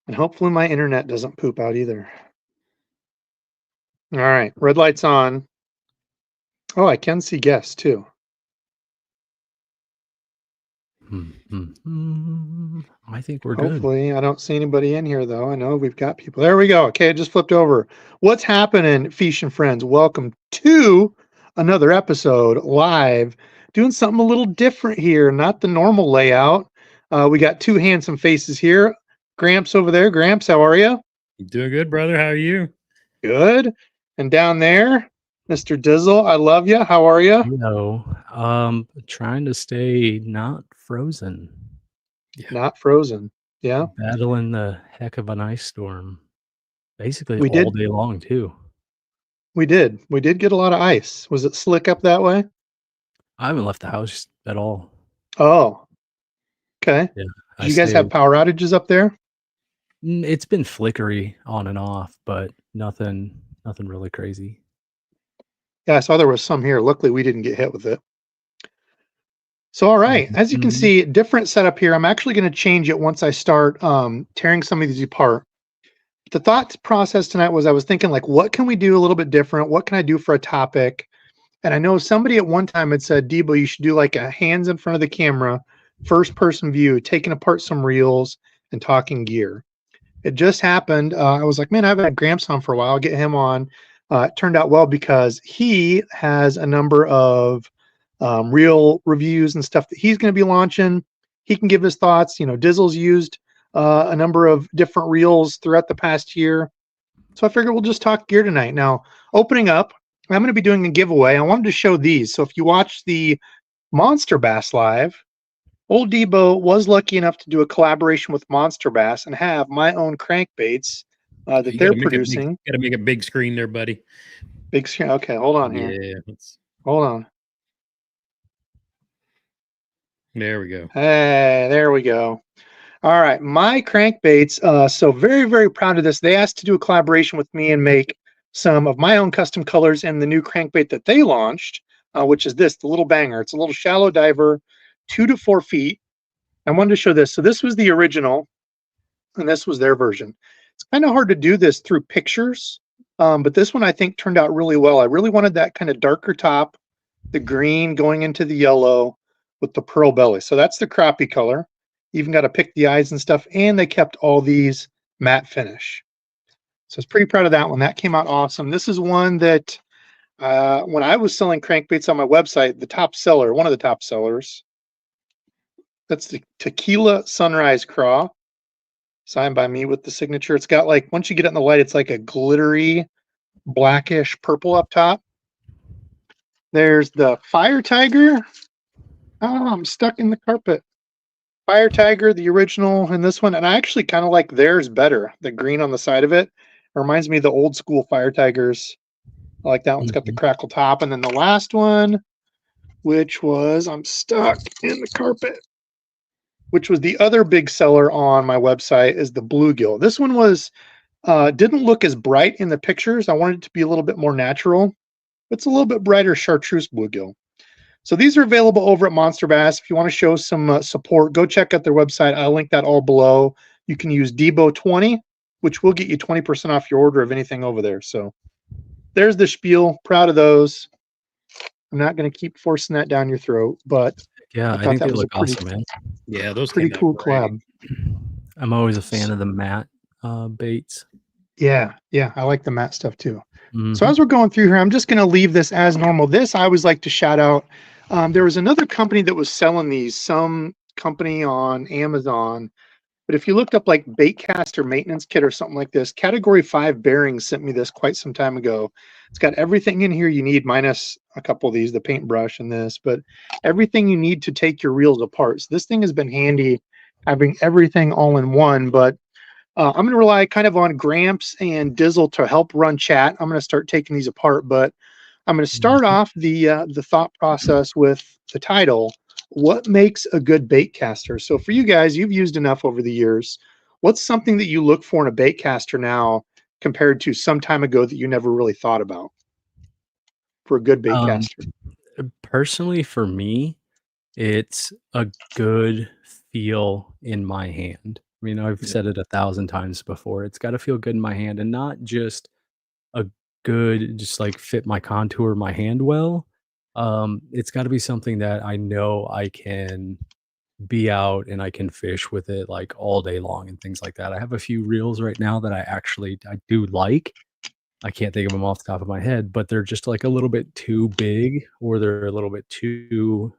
And hopefully my internet doesn't poop out either. All right, red light's on. Oh, I can see guests too. I think we're good. Hopefully, I don't see anybody in here though. I know we've got people. There we go. Okay, it just flipped over. What's happening, Fish and friends? Welcome to another episode live. Doing something a little different here, not the normal layout. We got two handsome faces here. Gramps over there. Gramps, how are you? Doing good, brother. How are you? Good. And down there, Mr. Dizzle, I love you. How are you? Trying to stay not frozen. Not frozen. Yeah. Battling the heck of an ice storm. Basically We all did. day long too. We did. We did get a lot of ice. Was it slick up that way? I haven't left the house at all. Oh. Okay. Yeah. Do you guys have power outages up there? It's been flickery on and off, but nothing really crazy. Yeah, I saw there was some here. Luckily, we didn't get hit with it. So, all right, as you can see, different setup here. I'm actually going to change it once I start tearing some of these apart. The thought process tonight was I was thinking, like, what can we do a little bit different? What can I do for a topic? And I know somebody at one time had said, Debo, you should do like a hands in front of the camera, first person view, taking apart some reels and talking gear. It just happened. I was like, man, I've had Gramps on for a while. I'll get him on. It turned out well because he has a number of reel reviews and stuff that he's going to be launching. He can give his thoughts. You know, Dizzle's used a number of different reels throughout the past year. So I figured we'll just talk gear tonight. Now, opening up, I'm going to be doing a giveaway. I wanted to show these. So if you watch the Monster Bass Live, Old Debo was lucky enough to do a collaboration with Monster Bass and have my own crankbaits that they're producing. Got to make a big screen there, buddy. Big screen. Okay, hold on here. Yeah. Hold on. There we go. Hey, there we go. All right, my crankbaits. So very, very proud of this. They asked to do a collaboration with me and make some of my own custom colors in the new crankbait that they launched, which is this, the little banger. It's a little shallow diver, 2 to 4 feet. I wanted to show this. So this was the original, and this was their version. It's kind of hard to do this through pictures, but this one I think turned out really well. I really wanted that kind of darker top, the green going into the yellow with the pearl belly. So that's the crappie color. Even got to pick the eyes and stuff, and they kept all these matte finish. So I was pretty proud of that one. That came out awesome. This is one that when I was selling crankbaits on my website, the top seller, one of the top sellers, that's the Tequila Sunrise Craw, signed by me with the signature. It's got like, once you get it in the light, it's like a glittery blackish purple up top. There's the Fire Tiger. Oh, I'm stuck in the carpet. Fire Tiger, the original, and this one. And I actually kind of like theirs better. The green on the side of it. It reminds me of the old school Fire Tigers. I like that one's got the crackle top. And then the last one, which was, I'm stuck in the carpet, which was the other big seller on my website, is the bluegill. This one was didn't look as bright in the pictures. I wanted it to be a little bit more natural. It's a little bit brighter chartreuse bluegill. So these are available over at Monster Bass. If you want to show some support, go check out their website. I'll link that all below. You can use DEBO20, which will get you 20% off your order of anything over there. So there's the spiel. Proud of those. I'm not going to keep forcing that down your throat, but yeah, I think they look awesome, man. Yeah, those pretty cool collab. I'm always a fan of the matte baits. Yeah, I like the matte stuff too. So as we're going through here, I'm just going to leave this as normal. This I always like to shout out. There was another company that was selling these, some company on Amazon. But if you looked up like Baitcaster maintenance kit or something like this, Category 5 Bearings sent me this quite some time ago. It's got everything in here you need, minus a couple of these, the paintbrush and this, but everything you need to take your reels apart. So this thing has been handy, having everything all in one. But I'm going to rely kind of on Gramps and Dizzle to help run chat. I'm going to start taking these apart, but I'm going to start off the thought process with the title, what makes a good bait caster? So for you guys, you've used enough over the years. What's something that you look for in a bait caster now compared to some time ago that you never really thought about for a good bait caster? Personally, for me, it's a good feel in my hand. I mean, I've said it 1,000 times before. It's got to feel good in my hand, and not just a good, just like fit my contour, my hand well. It's got to be something that I know I can be out and I can fish with it like all day long and things like that. I have a few reels right now that I do like. I can't think of them off the top of my head, but they're just like a little bit too big, or they're a little bit too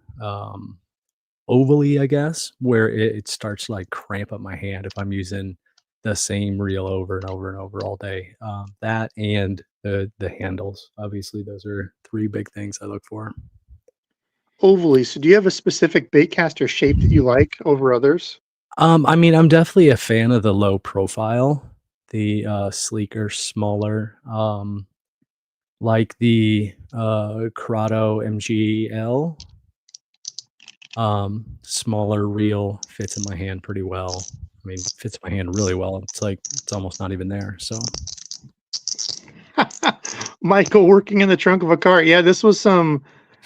ovally, I guess, where it starts to like cramp up my hand if I'm using the same reel over and over and over all day. That and the handles, obviously, those are 3 big things I look for. Ovally. So do you have a specific baitcaster shape that you like over others? I mean, I'm definitely a fan of the low profile, the sleeker, smaller, like the Corrado MGL. Smaller reel fits in my hand pretty well. I mean, fits my hand really well. It's like it's almost not even there. So Michael working in the trunk of a car. Yeah, this was some,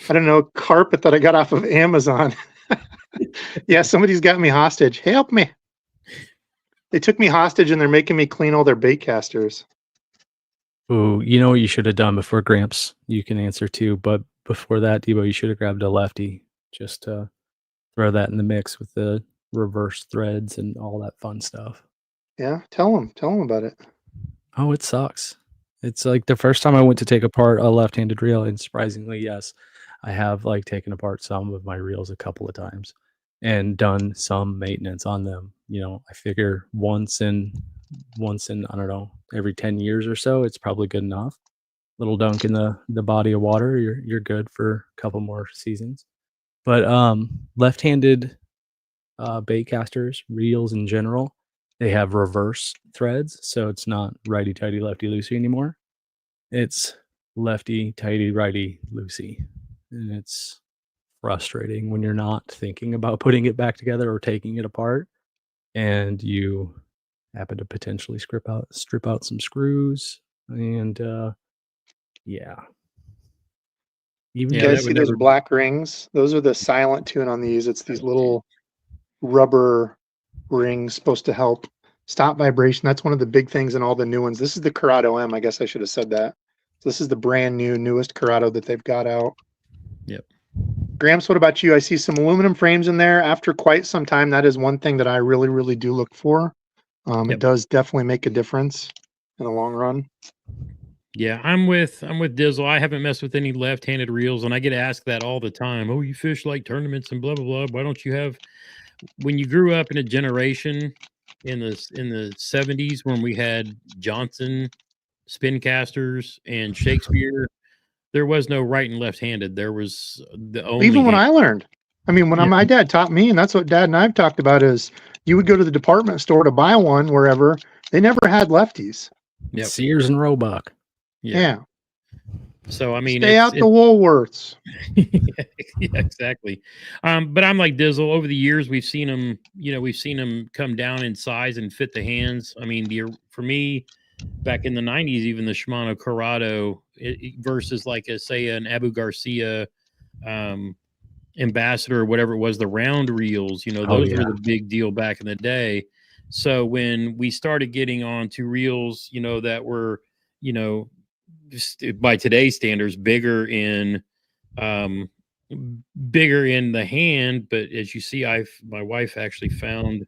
I don't know, carpet that I got off of Amazon. Yeah, somebody's got me hostage. Help me. They took me hostage and they're making me clean all their baitcasters. ooh, you know what you should have done before Gramps? You can answer too, but before that, Debo, you should have grabbed a lefty just to throw that in the mix with the reverse threads and all that fun stuff. Yeah, tell them about it. Oh, it sucks. It's like the first time I went to take apart a left-handed reel, and surprisingly, yes, I have like taken apart some of my reels a couple of times and done some maintenance on them. You know, I figure once in I don't know, every 10 years or so, it's probably good enough. Little dunk in the body of water, you're good for a couple more seasons. But left-handed baitcasters, reels in general, they have reverse threads, so it's not righty tighty, lefty loosey anymore. It's lefty tighty, righty loosey, and it's frustrating when you're not thinking about putting it back together or taking it apart, and you happen to potentially strip out some screws, and yeah. Even You Yeah, guys that see would those never. black rings? Those are the silent tune on these. It's these little rubber rings supposed to help stop vibration. That's one of the big things in all the new ones. This is the Corrado M. I guess I should have said that. So this is the brand new, newest Corrado that they've got out. Yep. Gramps, what about you? I see some aluminum frames in there. After quite some time, that is one thing that I really, really do look for. It Yep. does definitely make a difference in the long run. Yeah, I'm with Dizzle. I haven't messed with any left-handed reels, and I get asked that all the time. Oh, you fish like tournaments and blah blah blah. Why don't you have? When you grew up in a generation in the 70s when we had Johnson spin casters and Shakespeare, there was no right and left-handed. There was the only. Even when I learned, I mean, when Yeah. my dad taught me, and that's what Dad and I've talked about, is you would go to the department store to buy one wherever. They never had lefties. Yep. Sears and Roebuck. Yeah. So I mean, Stay out the Woolworths. yeah, exactly. But I'm like Dizzle. Over the years, we've seen them come down in size and fit the hands. I mean, for me, back in the 90s, even the Shimano Corrado versus like say an Abu Garcia Ambassador or whatever it was, the round reels, those were the big deal back in the day. So when we started getting on to reels, that were, just by today's standards, bigger in the hand. But as you see, my wife actually found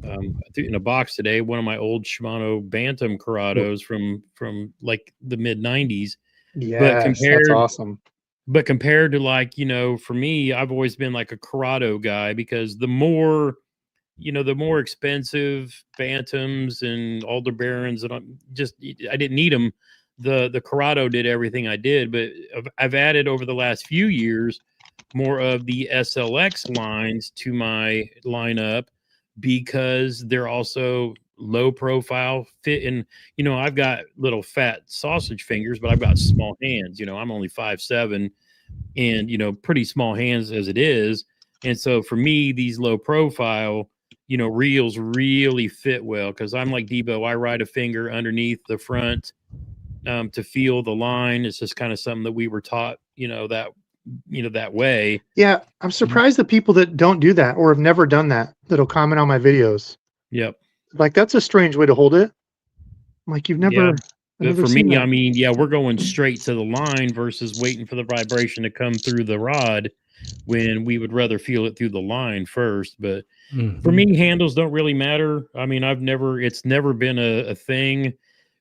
in a box today one of my old Shimano Bantam Corrados from like the mid 90s. Yes, that's awesome. But compared to for me, I've always been like a Corrado guy, because the more expensive Bantams and Aldebarans, and I didn't need them. The Corrado did everything I did, but I've added over the last few years more of the SLX lines to my lineup, because they're also low profile fit. And, I've got little fat sausage fingers, but I've got small hands. I'm only 5'7", and, pretty small hands as it is. And so for me, these low profile, reels really fit well, because I'm like Debo. I ride a finger underneath the front to feel the line. It's just kind of something that we were taught, that way. Yeah, I'm surprised the people that don't do that or have never done that that'll comment on my videos. Yep. Like, that's a strange way to hold it. Like, you've never, Yeah. I've But never for seen me, that. I mean, yeah, we're going straight to the line versus waiting for the vibration to come through the rod when we would rather feel it through the line first. But for me, handles don't really matter. I mean, it's never been a thing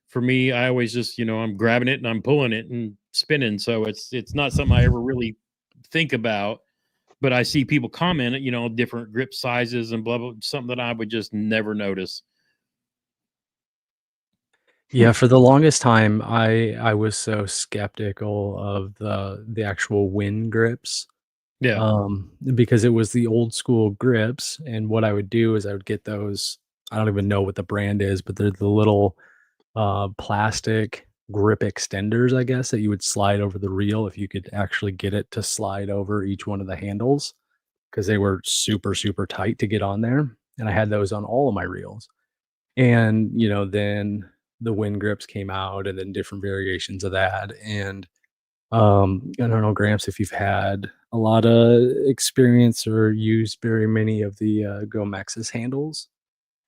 for me. I always just, I'm grabbing it and I'm pulling it and spinning. So it's not something I ever really think about. But I see people comment, different grip sizes and blah, blah, something that I would just never notice. Yeah, for the longest time, I was so skeptical of the actual Win grips, Yeah. because it was the old school grips, and what I would do is I would get those. I don't even know what the brand is, but they're the little plastic grip extenders, I guess, that you would slide over the reel if you could actually get it to slide over each one of the handles, because they were super super tight to get on there, and I had those on all of my reels. And, then the wind grips came out and then different variations of that. And I don't know, Gramps, if you've had a lot of experience or used very many of the Gomex's handles.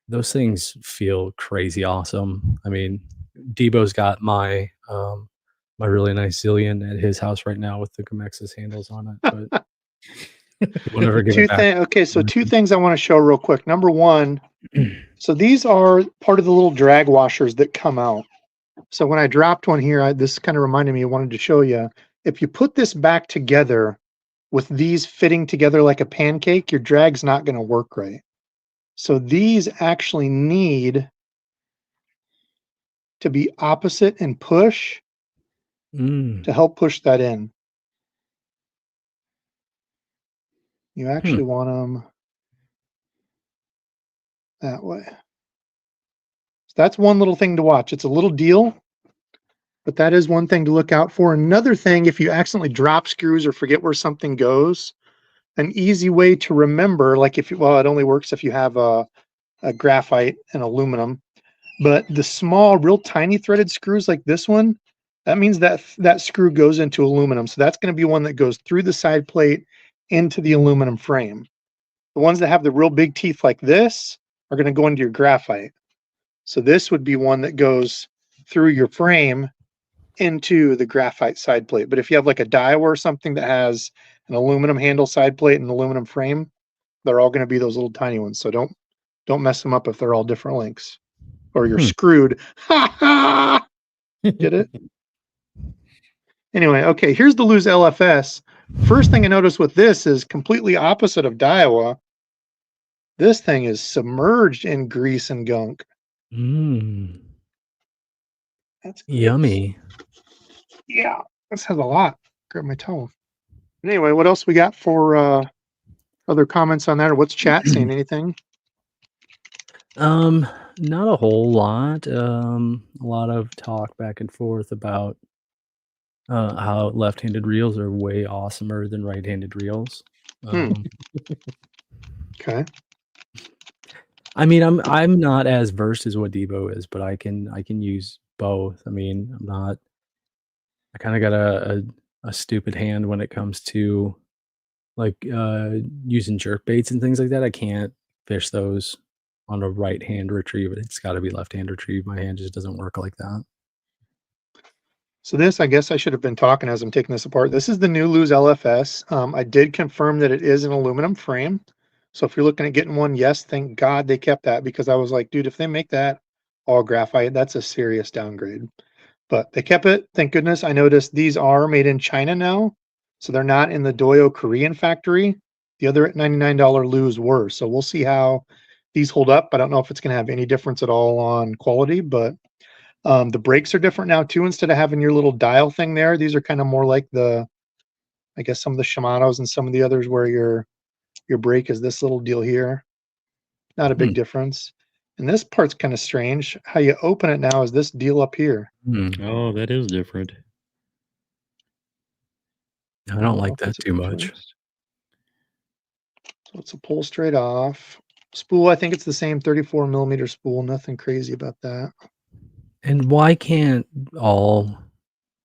Those things feel crazy awesome. I mean, Debo's got my really nice Zillion at his house right now with the Gomex's handles on it, but we'll never give it back. Okay, so two things I want to show real quick. Number one, so these are part of the little drag washers that come out. So when I dropped one here, this kind of reminded me, I wanted to show you. If you put this back together with these fitting together like a pancake, your drag's not going to work right. So these actually need to be opposite and push to help push that in. You actually want them that way. So that's one little thing to watch. It's a little deal, but that is one thing to look out for. Another thing, if you accidentally drop screws or forget where something goes, an easy way to remember, like it only works if you have a graphite and aluminum, but the small, real tiny threaded screws like this one, that means that that screw goes into aluminum. So that's going to be one that goes through the side plate into the aluminum frame. The ones that have the real big teeth like this are going to go into your graphite. So this would be one that goes through your frame into the graphite side plate. But if you have like a Daiwa or something that has an aluminum handle side plate and an aluminum frame, they're all going to be those little tiny ones. So don't mess them up if they're all different lengths, or you're screwed. Ha ha! Get it? Anyway, okay, here's the Lose LFS. First thing I noticed with this is completely opposite of Daiwa. This thing is submerged in grease and gunk. That's gross. Yummy. Yeah, this has a lot. Grab my towel. Anyway, what else we got for other comments on that, or what's chat saying? Anything? Not a whole lot. A lot of talk back and forth about how left-handed reels are way awesomer than right-handed reels. Okay. I mean, I'm not as versed as what Debo is, but I can use both. I mean, I kind of got a stupid hand when it comes to like using jerk baits and things like that. I can't fish those on a right hand retrieve. It's got to be left hand retrieve. My hand just doesn't work like that. So this, I guess I should have been talking as I'm taking this apart. This is the new Lose LFS. I did confirm that it is an aluminum frame. So if you're looking at getting one, yes, thank God they kept that, because I was like, dude, if they make that all graphite, that's a serious downgrade. But they kept it. Thank goodness. I noticed these are made in China now. So they're not in the Doyo Korean factory. The other $99 Lose were. So we'll see how these hold up. I don't know if it's going to have any difference at all on quality, but the brakes are different now too. Instead of having your little dial thing there, these are kind of more like I guess some of the Shimanos and some of the others where your brake is this little deal here. Not a big difference. And this part's kind of strange. How you open it now is this deal up here. Oh, that is different. I don't like that too much. So it's a pull straight off. Spool, I think it's the same 34 millimeter spool. Nothing crazy about that. And why can't all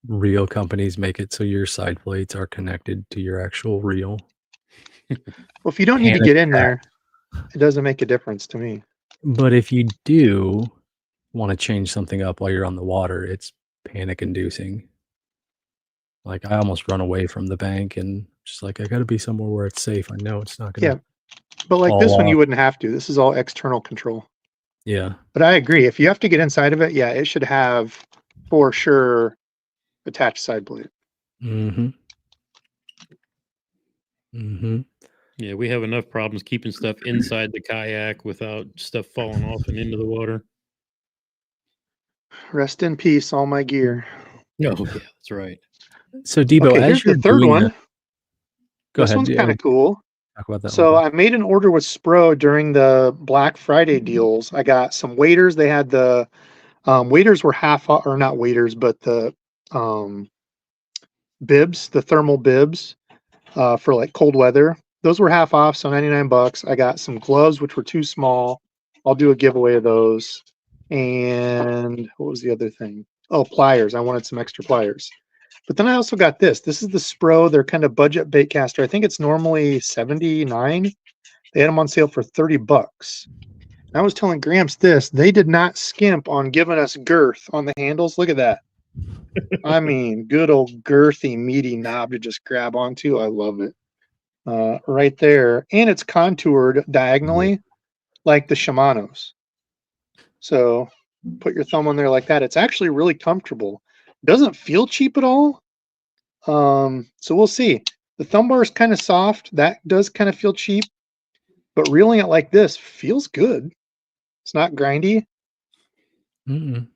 reel companies make it so your side plates are connected to your actual reel? Well, if you don't need to get in there, it doesn't make a difference to me. But if you do want to change something up while you're on the water, it's panic inducing. Like I almost run away from the bank and just like I got to be somewhere where it's safe. I know it's not going Yeah. to But like fall this one, off. you wouldn't have to. This is all external control. Yeah. But I agree. If you have to get inside of it, yeah, it should have for sure attached side plate. Mm-hmm. Mm-hmm. Yeah, we have enough problems keeping stuff inside the kayak without stuff falling off and into the water. Rest in peace, all my gear. Oh, yeah, that's right. So Debo, Okay, as here's you're the third doing one. this, go This ahead. one's Yeah, kind of cool. talk about that So one. I made an order with Spro during the Black Friday deals. I got some waders. They had the waders were half off, or not waders, but the bibs, the thermal bibs for like cold weather. Those were half off, so 99 bucks. I got some gloves, which were too small. I'll do a giveaway of those. And what was the other thing? Oh, pliers. I wanted some extra pliers. But then I also got this. This is the Spro. They're kind of budget baitcaster. I think it's normally 79. They had them on sale for 30 bucks. I was telling Gramps this. They did not skimp on giving us girth on the handles. Look at that. I mean, good old girthy, meaty knob to just grab onto. I love it. Right there. And it's contoured diagonally like the Shimano's. So put your thumb on there like that. It's actually really comfortable. Doesn't feel cheap at all. So we'll see. The thumb bar is kind of soft. That does kind of feel cheap. But reeling it like this feels good. It's not grindy. Mm-mm.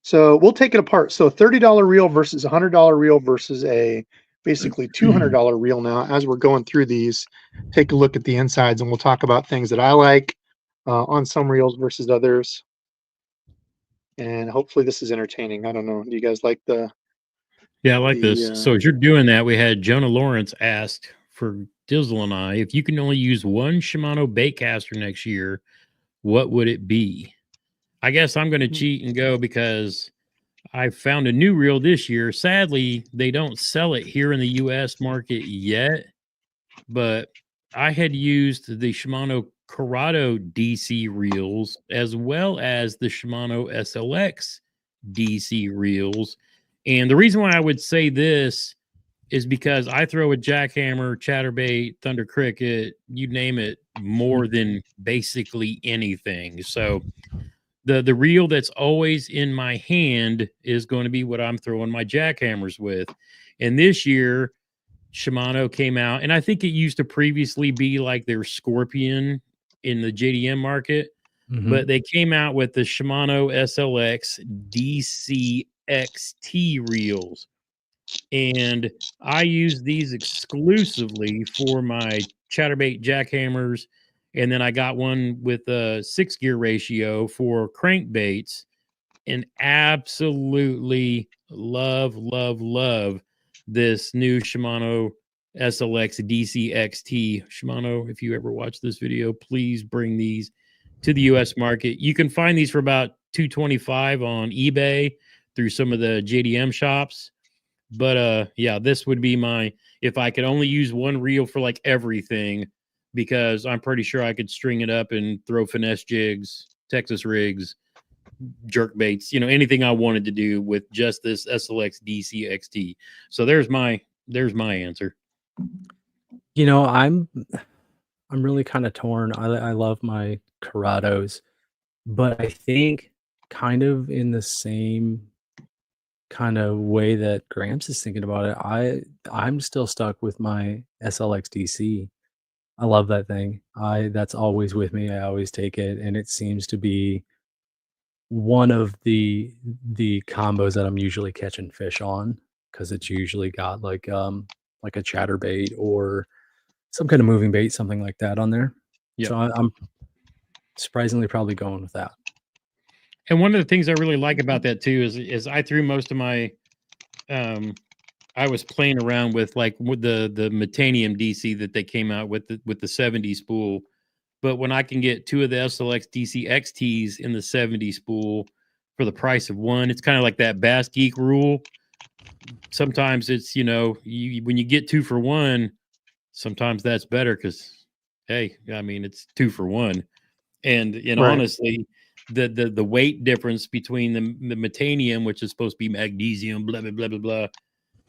So we'll take it apart. So $30 reel versus $100 reel versus a basically $200 reel now. As we're going through these, take a look at the insides and we'll talk about things that I like on some reels versus others. And hopefully this is entertaining. I don't know. Do you guys like the... Yeah, I like this. So as you're doing that, we had Jonah Lawrence asked for Dizzle and I, if you can only use one Shimano baitcaster next year, what would it be? I guess I'm going to cheat and go because I found a new reel this year. Sadly, they don't sell it here in the U.S. market yet, but I had used the Shimano Corrado DC reels as well as the Shimano SLX DC reels. And the reason why I would say this is because I throw a jackhammer, chatterbait, thunder cricket, you name it, more than basically anything. So the reel that's always in my hand is going to be what I'm throwing my jackhammers with. And this year, Shimano came out, and I think it used to previously be like their Scorpion in the JDM market, but they came out with the Shimano SLX DCXT reels. And I use these exclusively for my chatterbait jackhammers. And then I got one with a 6-gear ratio for crankbaits, and absolutely love this new Shimano SLX DCXT. Shimano, if you ever watch this video, please bring these to the US market. You can find these for about $225 on eBay through some of the JDM shops. But yeah, this would be my, if I could only use one reel for like everything, because I'm pretty sure I could string it up and throw finesse jigs, Texas rigs, jerk baits, anything I wanted to do with just this SLX DCXT. So there's my answer. I'm really kind of torn. I love my Corrados, but I think kind of in the same kind of way that Gramps is thinking about it, I'm still stuck with my SLX DC. I love that thing. That's always with me. I always take it, and it seems to be one of the combos that I'm usually catching fish on, because it's usually got like a chatterbait or some kind of moving bait, something like that on there. Yep. So I'm surprisingly probably going with that. And one of the things I really like about that too is I threw most of my I was playing around with the Metanium DC that they came out with the 70 spool. But when I can get two of the SLX DC XTs in the 70 spool for the price of one, it's kind of like that Bass Geek rule. Sometimes it's, when you get 2 for 1, sometimes that's better because, hey, I mean, it's 2 for 1. And Right. honestly, the weight difference between the metanium, which is supposed to be magnesium, blah blah blah blah blah.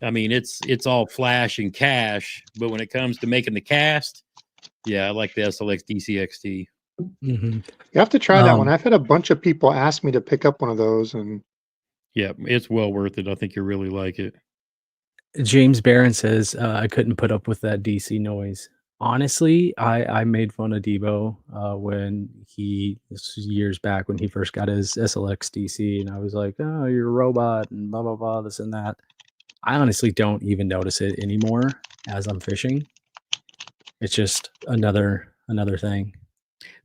I mean, it's all flash and cash, but when it comes to making the cast, yeah, I like the SLX DCXT. Mhm. You have to try that one. Um, I've had a bunch of people ask me to pick up one of those, and Yeah, it's well worth it. I think you really like it. James Barron says, I couldn't put up with that DC noise. Honestly, I made fun of Debo when this was years back when he first got his SLX DC, and I was like, "Oh, you're a robot," and blah blah blah, this and that. I honestly don't even notice it anymore as I'm fishing. It's just another thing.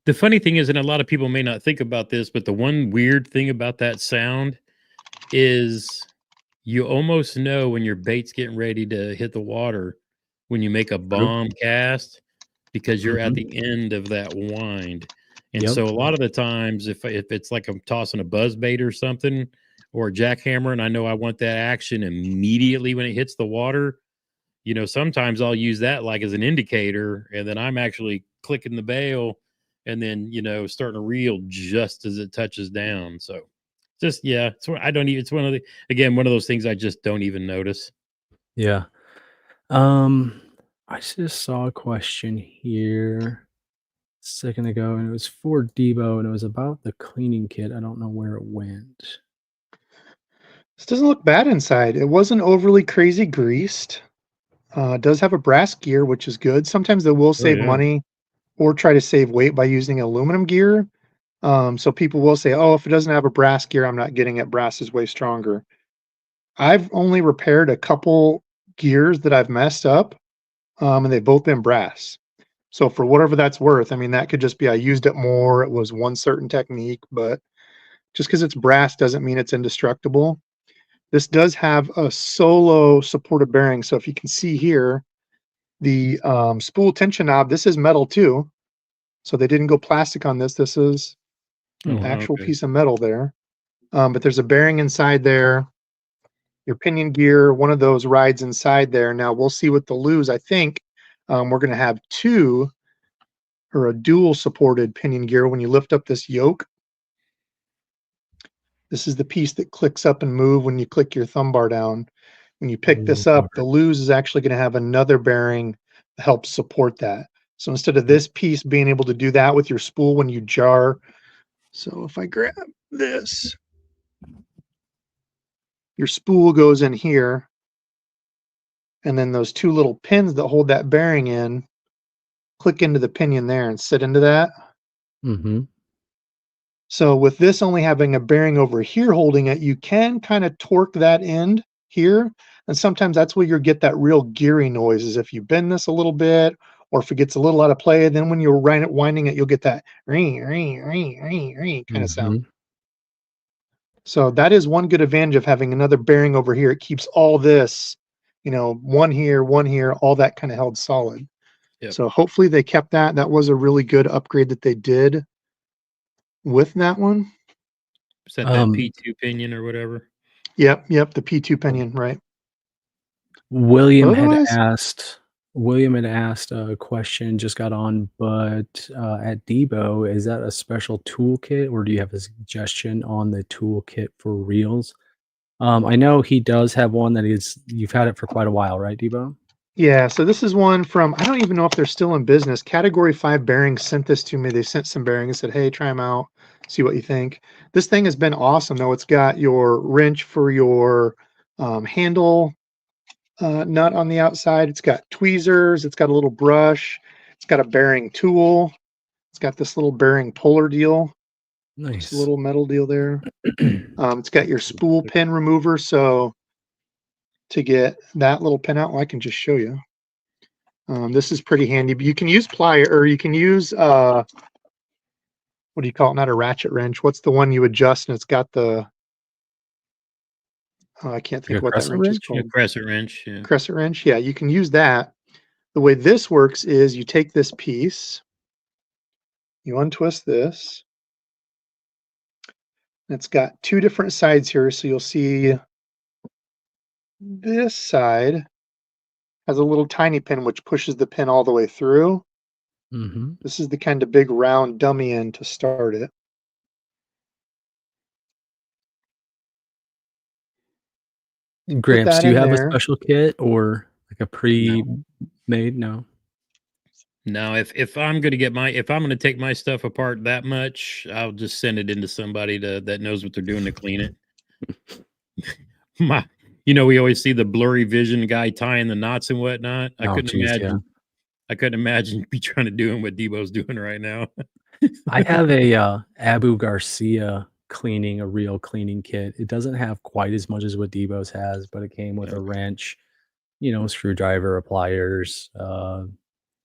The funny thing is, and a lot of people may not think about this, but the one weird thing about that sound is you almost know when your bait's getting ready to hit the water when you make a bomb cast because you're at Mhm. the end of that wind. And Yep. so a lot of the times if it's like I'm tossing a buzz bait or something or a jackhammer and I know I want that action immediately when it hits the water, sometimes I'll use that like as an indicator and then I'm actually clicking the bail and then, starting to reel just as it touches down. So just, yeah, I don't even, it's one of those things I just don't even notice. Yeah. Um, I just saw a question here a second ago, and it was for Debo, and it was about the cleaning kit. I don't know where it went. this doesn't look bad inside. It wasn't overly crazy greased. It does have a brass gear, which is good. Sometimes they will Oh save yeah. money or try to save weight by using aluminum gear. So people will say, "Oh, if it doesn't have a brass gear, I'm not getting it. Brass is way stronger." I've only repaired a couple gears that I've messed up, and they've both been brass. So for whatever that's worth, I mean, that could just be I used it more. It was one certain technique, but just because it's brass doesn't mean it's indestructible. This does have a solo supported bearing. So if you can see here, the spool tension knob, this is metal too. So they didn't go plastic on this. This is Oh, an wow, actual okay. piece of metal there. But there's a bearing inside there. Your pinion gear, one of those rides inside there. Now we'll see with the Lose. I think we're going to have two or a dual supported pinion gear when you lift up this yoke. This is the piece that clicks up and move when you click your thumb bar down. When you pick this up, the Lose is actually going to have another bearing to help support that. So instead of this piece being able to do that with your spool when you jar, so if I grab this, your spool goes in here, and then those two little pins that hold that bearing in click into the pinion there and sit into that. Mm-hmm. So with this only having a bearing over here holding it, you can kind of torque that end here. And sometimes that's where you'll get that real geary noise is if you bend this a little bit or if it gets a little out of play, then when you're winding it, you'll get that ring, ring, ring, ring, ring kind of sound. Mm-hmm. So that is one good advantage of having another bearing over here. It keeps all this, one here, all that kind of held solid. Yep. So hopefully they kept that. That was a really good upgrade that they did with that one. Is that P2 pinion or whatever? Yep, the P2 pinion, right. William But had otherwise, asked a question, just got on, but at Debo, is that a special toolkit or do you have a suggestion on the toolkit for reels? I know he does have one you've had it for quite a while, right, Debo? yeah, so this is one from, I don't even know if they're still in business. Category 5 Bearings sent this to me. They sent some bearings and said, hey, try them out, see what you think. This thing has been awesome, though. It's got your wrench for your handle nut on the outside. It's got tweezers. It's got a little brush. It's got a bearing tool. It's got this little bearing puller deal. Just a Nice. little metal deal there. It's got your spool pin remover. So to get that little pin out, well, I can just show you. This is pretty handy, but you can use pliers or you can use, what do you call it? Not a ratchet wrench. What's the one you adjust and it's got the, I can't think Like of a what that crescent wrench is wrench? Yeah, called. crescent wrench. Yeah. Crescent wrench. Yeah, you can use that. The way this works is you take this piece, you untwist this. It's got two different sides here. So you'll see this side has a little tiny pin which pushes the pin all the way through. Mm-hmm. This is the kind of big round dummy end to start it. Gramps, that do you in have a there. special kit or like a pre-made? No. No, if I'm gonna if I'm gonna take my stuff apart that much, I'll just send it into somebody that knows what they're doing to clean it. We always see the blurry vision guy tying the knots and whatnot. I Oh, couldn't geez, yeah. imagine. I couldn't imagine be trying to do what DEBO'S doing right now. I have a Abu Garcia a real cleaning kit. It doesn't have quite as much as what DEBO'S has, but it came with a wrench, screwdriver, pliers,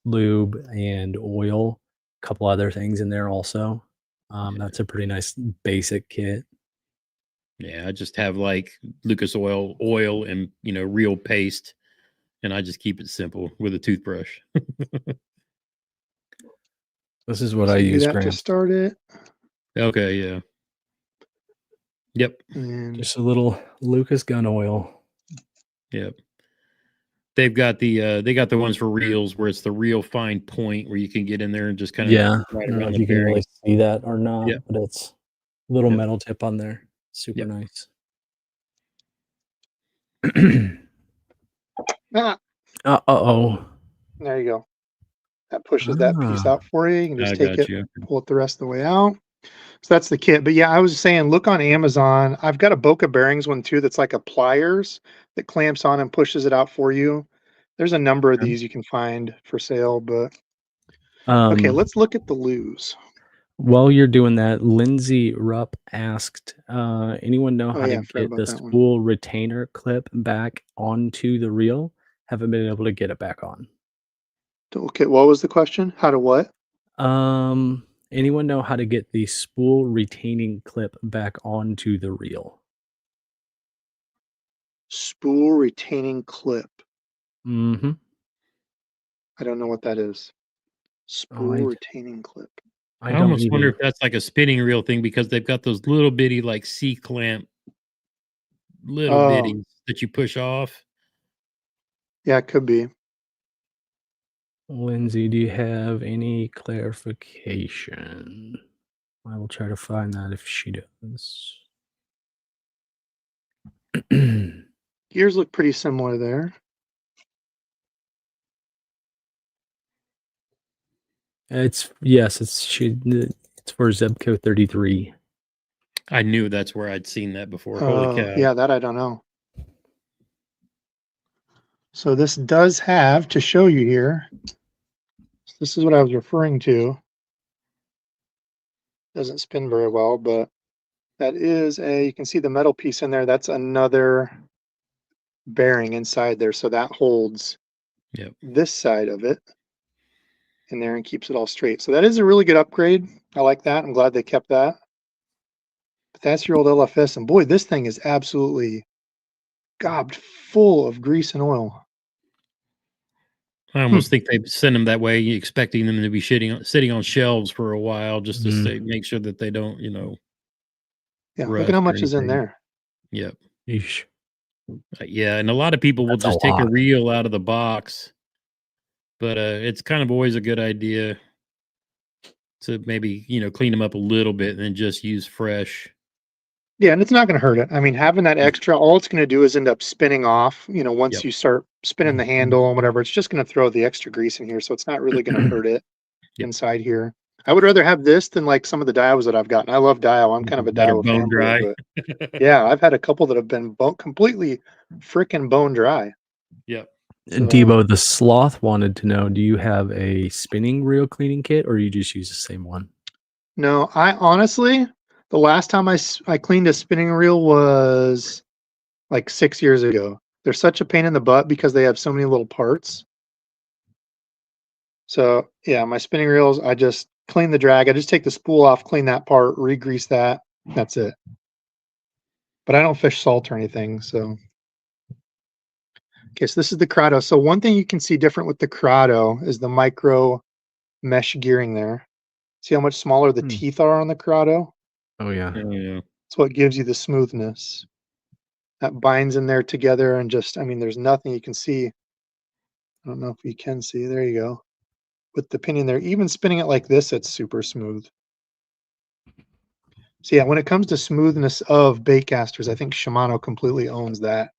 lube, and oil. A couple other things in there also. That's a pretty nice basic kit. Yeah, I just have like Lucas oil, and real paste, and I just keep it simple with a toothbrush. This is what So I do use, that to Gramps. start it. Okay, yeah. Yep. And Just a little Lucas gun oil. Yep. They've got the ones for reels where it's the real fine point where you can get in there and just kind of right I don't know around if the you can really bearing. see that or not, Yep. but it's a little Yep. metal tip on there. Super Yep. nice. oh, there you go. That pushes that piece out for you. You can just I take got it, you. pull it the rest of the way out. So that's the kit. But yeah, I was saying, look on Amazon. I've got a Boca Bearings one too that's like a pliers that clamps on and pushes it out for you. There's a number of these you can find for sale, but okay, let's look at the Lose. While you're doing that, Lindsay Rupp asked, anyone know how yeah, I to forgot get about the that one. spool retainer clip back onto the reel? Haven't been able to get it back on. Okay, what was the question? How to what? Anyone know how to get the spool retaining clip back onto the reel? Spool retaining clip. Mm-hmm. I don't know what that is. Spool retaining clip. I almost wonder if that's like a spinning reel thing because they've got those little bitty like C-clamp bitties that you push off. Yeah, it could be. Lindsay, do you have any clarification? I will try to find that if she does. Gears look pretty similar there. It's for Zebco 33. I knew that's where I'd seen that before. Holy cow. Yeah, that I don't know. So this does have, to show you here, this is what I was referring to. Doesn't spin very well, but that is you can see the metal piece in there. That's another bearing inside there. So that holds this side of it in there and keeps it all straight. So that is a really good upgrade. I like that. I'm glad they kept that. But that's your old LFS. And boy, this thing is absolutely gobbed full of grease and oil. I almost think they send them that way, expecting them to be sitting on shelves for a while just to make sure that they don't, yeah, look at how much is in there. Yep. Eesh. Yeah, and a lot of people will just take a reel out of the box, but it's kind of always a good idea to maybe clean them up a little bit and then just use fresh. Yeah, and it's not going to hurt it. I mean, having that extra, all it's going to do is end up spinning off. Once you start spinning the handle and whatever, it's just going to throw the extra grease in here. So it's not really going to hurt it inside here. I would rather have this than like some of the Dials that I've gotten. I love Dial. I'm kind of a Dial bone dry. But yeah, I've had a couple that have been completely freaking bone dry. Yep. And DEBO, the Sloth wanted to know, do you have a spinning reel cleaning kit or you just use the same one? No, I honestly, the last time I cleaned a spinning reel was like 6 years ago. They're such a pain in the butt because they have so many little parts. So yeah, my spinning reels, I just clean the drag. I just take the spool off, clean that part, re-grease that. That's it. But I don't fish salt or anything. So okay, so this is the Corrado. So one thing you can see different with the Corrado is the micro mesh gearing there. See how much smaller the teeth are on the Corrado? Oh yeah. That's what gives you the smoothness. That binds in there together and just, I mean, there's nothing you can see. I don't know if you can see. There you go. with the pinion there. Even spinning it like this, it's super smooth. So yeah, when it comes to smoothness of baitcasters, I think Shimano completely owns that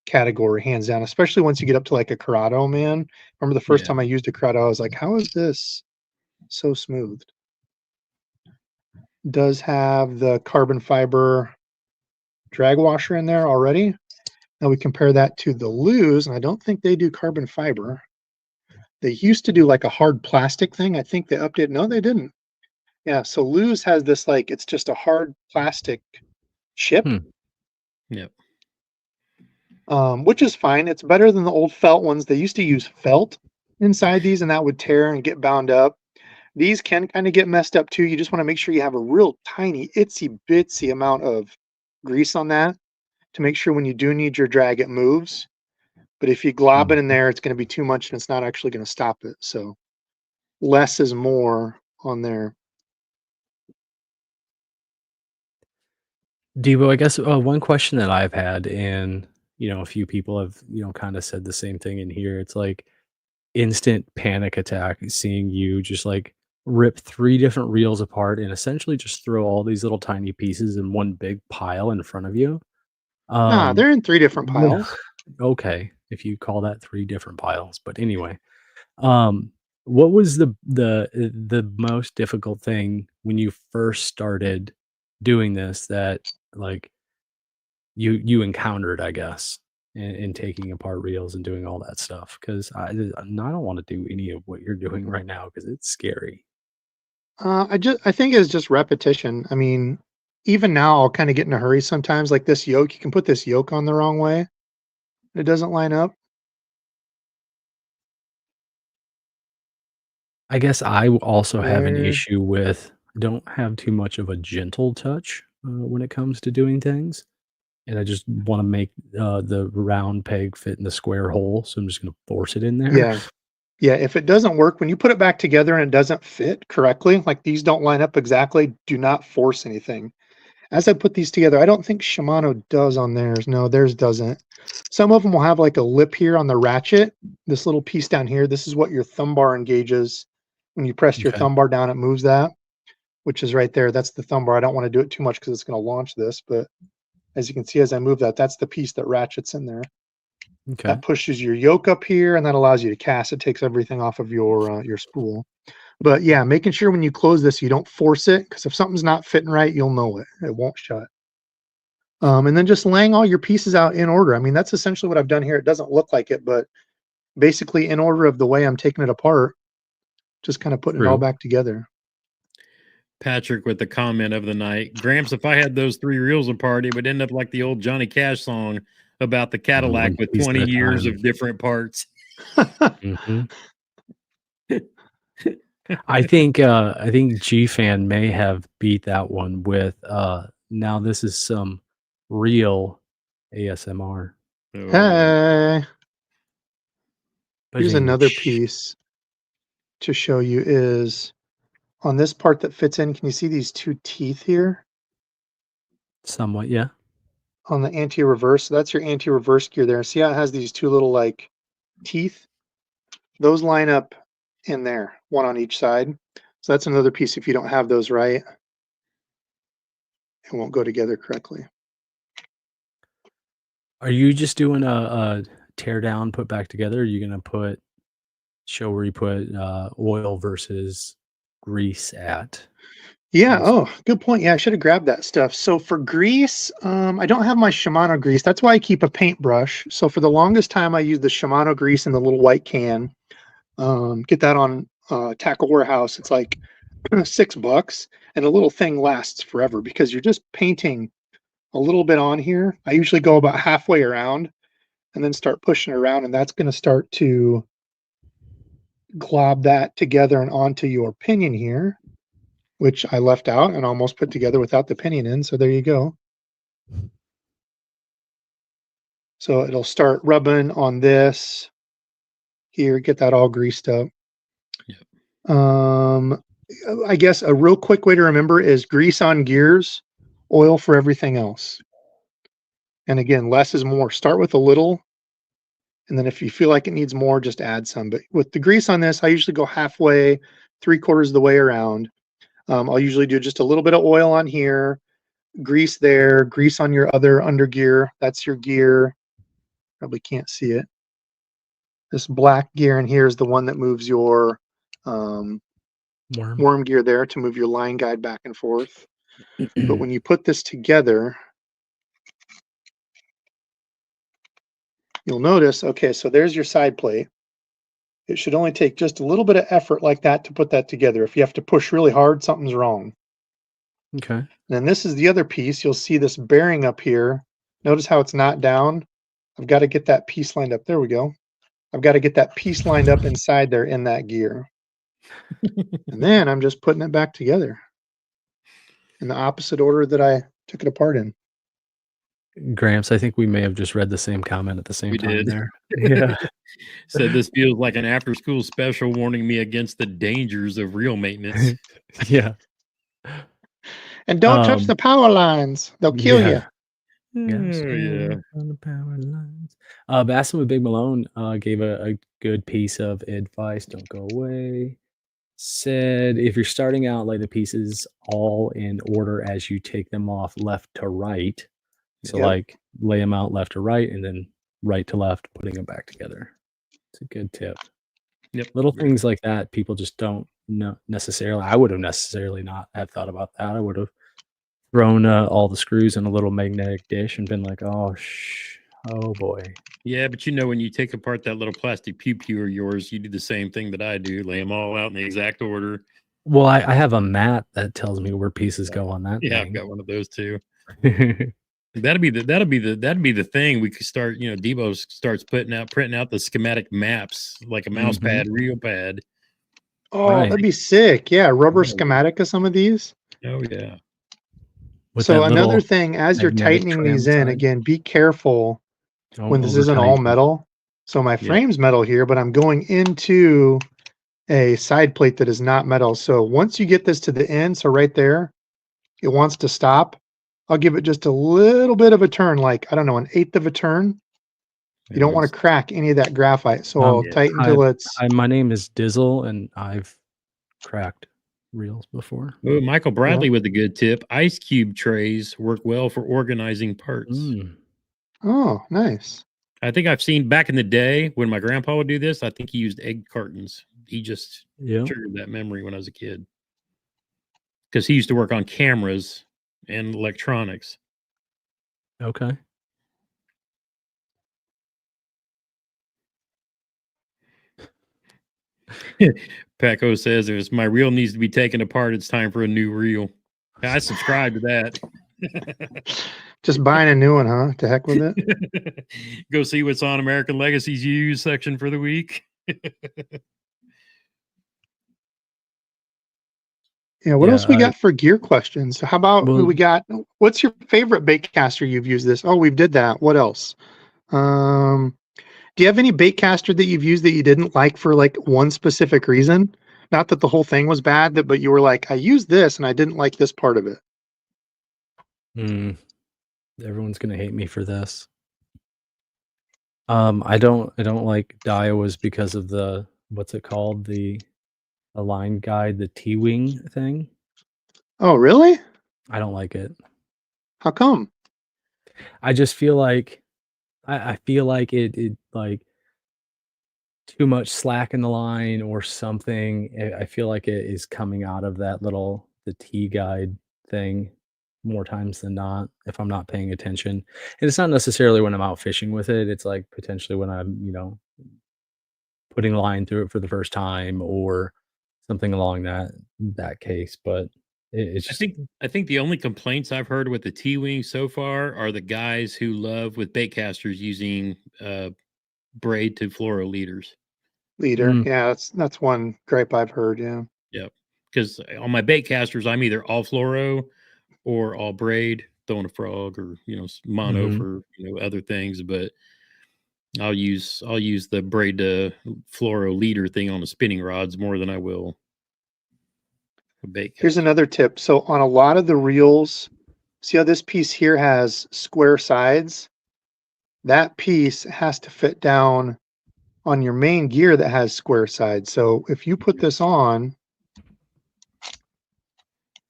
category, hands down, especially once you get up to like a Corrado, man. Remember the first Yeah. time I used a Corrado, I was like, how is this so smooth? Does have the carbon fiber drag washer in there already. Now we compare that to the Lose, and I don't think they do carbon fiber. They used to do like a hard plastic thing. I think they updated. No, they didn't. Yeah, so Lose has this like, it's just a hard plastic chip. Yep. Which is fine. It's better than the old felt ones. They used to use felt inside these, and that would tear and get bound up. These can kind of get messed up too. You just want to make sure you have a real tiny, itsy bitsy amount of grease on that to make sure when you do need your drag, it moves. But if you glob it in there, it's going to be too much and it's not actually going to stop it. So less is more on there. Debo, I guess one question that I've had, and a few people have kind of said the same thing in here. It's like instant panic attack seeing you just like rip 3 different reels apart and essentially just throw all these little tiny pieces in one big pile in front of you. Nah, they're in 3 different piles. Okay, if you call that 3 different piles, but anyway, what was the most difficult thing when you first started doing this that like you encountered, I guess, in taking apart reels and doing all that stuff? Because I don't want to do any of what you're doing right now because it's scary. I think it's just repetition. I mean, even now I'll kind of get in a hurry sometimes. Like this yoke, you can put this yoke on the wrong way. It doesn't line up. I guess I also have an There. issue with don't have too much of a gentle touch when it comes to doing things. And I just want to make the round peg fit in the square hole. So I'm just going to force it in there. Yeah. Yeah. If it doesn't work, when you put it back together and it doesn't fit correctly, like these don't line up exactly, do not force anything. As I put these together, I don't think Shimano does on theirs. No, theirs doesn't. Some of them will have like a lip here on the ratchet. This little piece down here, this is what your thumb bar engages. When you press your Okay. thumb bar down, it moves that, which is right there. That's the thumb bar. I don't want to do it too much because it's going to launch this, but as you can see, as I move that, that's the piece that ratchets in there. Okay. That pushes your yoke up here, and that allows you to cast. It takes everything off of your spool. But yeah, making sure when you close this, you don't force it, because if something's not fitting right, you'll know it. It won't shut. And then just laying all your pieces out in order. I mean, that's essentially what I've done here. It doesn't look like it, but basically in order of the way I'm taking it apart, just kind of putting it all back together. Patrick with the comment of the night. Gramps, if I had those 3 reels apart, it would end up like the old Johnny Cash song about the Cadillac with 20 years of different parts. Mm-hmm. I think G-Fan may have beat that one with now this is some real ASMR. Hey, here's another Ba-ding. piece to show you is on this part that fits in. Can you see these 2 teeth here? Somewhat, yeah. On the anti-reverse, so that's your anti-reverse gear there. See how it has these 2 little like teeth? Those line up in there, one on each side. So that's another piece. If you don't have those right, it won't go together correctly. Are you just doing a tear down, put back together? Or are you gonna show where you put oil versus grease at? Yeah. Oh, good point. Yeah, I should have grabbed that stuff. So for grease, I don't have my Shimano grease. That's why I keep a paintbrush. So for the longest time, I used the Shimano grease in the little white can. Get that on Tackle Warehouse. It's like $6, and the little thing lasts forever because you're just painting a little bit on here. I usually go about halfway around and then start pushing around, and that's going to start to glob that together and onto your pinion here, which I left out and almost put together without the pinion in. So there you go. So it'll start rubbing on this here, get that all greased up. Yep. I guess a real quick way to remember is grease on gears, oil for everything else. And again, less is more. Start with a little And then if you feel like it needs more, just add some. But with the grease on this, I usually go halfway, 3/4 of the way around. I'll usually do just a little bit of oil on here, grease there, grease on your other under gear. That's your gear. Probably can't see it. This black gear in here is the one that moves your worm gear there to move your line guide back and forth. But when you put this together, you'll notice, okay, so there's your side plate. It should only take just a little bit of effort like that to put that together. If you have to push really hard, something's wrong. Okay. And then this is the other piece. You'll see this bearing up here. Notice how it's not down. I've got to get that piece lined up. There we go. I've got to get that piece lined up inside there in that gear. And then I'm just putting it back together in the opposite order that I took it apart in. Gramps, I think we may have just read the same comment at the same time did. there. Yeah. Said this feels like an after-school special warning me against the dangers of reel maintenance. Yeah. And don't touch the power lines. They'll kill you. Yeah. On the power lines. Bassin with Big Malone gave a good piece of advice. Don't go away. Said if you're starting out, lay the pieces all in order as you take them off left to right. So Yep. like lay them out left to right and then right to left, putting them back together. It's a good tip. Yep. Little things like that, people just don't know necessarily. I would have necessarily not have thought about that. I would have thrown all the screws in a little magnetic dish and been like, oh boy. Yeah, but you know, when you take apart that little plastic pew of yours, you do the same thing that I do. Lay them all out in the exact order. Well, I have a mat that tells me where pieces go on that Yeah, thing. I've got one of those too. That'd be the thing. We could start, you know, DEBO'S starts printing out the schematic maps like a mouse pad, reel pad. Oh, Right. that'd be sick. Yeah, rubber Yeah. schematic of some of these. Oh yeah. With So that another little thing, as you're magnetic tightening tram these in, side. again, be careful when this over isn't all tight. metal. So my frame's metal here, but I'm going into a side plate that is not metal. So once you get this to the end, so right there, it wants to stop. I'll give it just a little bit of a turn, like, I don't know, 1/8 of a turn. You don't want to crack any of that graphite. So I'll tighten till it's... My name is Dizzle, and I've cracked reels before. Oh, Michael Bradley with a good tip. Ice cube trays work well for organizing parts. Oh, nice. I think I've seen back in the day when my grandpa would do this, I think he used egg cartons. He just triggered that memory when I was a kid. Because he used to work on cameras and electronics. Okay. Paco says, if my reel needs to be taken apart, it's time for a new reel. I subscribe to that. Just buying a new one, huh? To heck with it. Go see what's on American Legacy's used section for the week. Yeah, what else we got for gear questions? How about we got, what's your favorite baitcaster you've used this? Oh, we've did that. What else? Do you have any baitcaster that you've used that you didn't like for like one specific reason? Not that the whole thing was bad, but you were like, I used this and I didn't like this part of it. Everyone's gonna hate me for this. I don't like Daiwas because of the, what's it called? The line guide, the T-wing thing. Oh, really? I don't like it. How come? I just feel like I feel like it like too much slack in the line or something. I feel like it is coming out of that the T guide thing more times than not if I'm not paying attention. And it's not necessarily when I'm out fishing with it. It's like potentially when I'm, putting line through it for the first time or something along that case. But it's just, I think the only complaints I've heard with the T-wing so far are the guys who love with baitcasters using braid to fluoro leaders. Yeah, that's one gripe I've heard. Yeah. Yep. Because on my baitcasters, I'm either all fluoro or all braid, throwing a frog or mono for other things. But I'll use the braid to fluoro leader thing on the spinning rods more than I will. Here's another tip. So on a lot of the reels, see how this piece here has square sides? That piece has to fit down on your main gear that has square sides. So if you put this on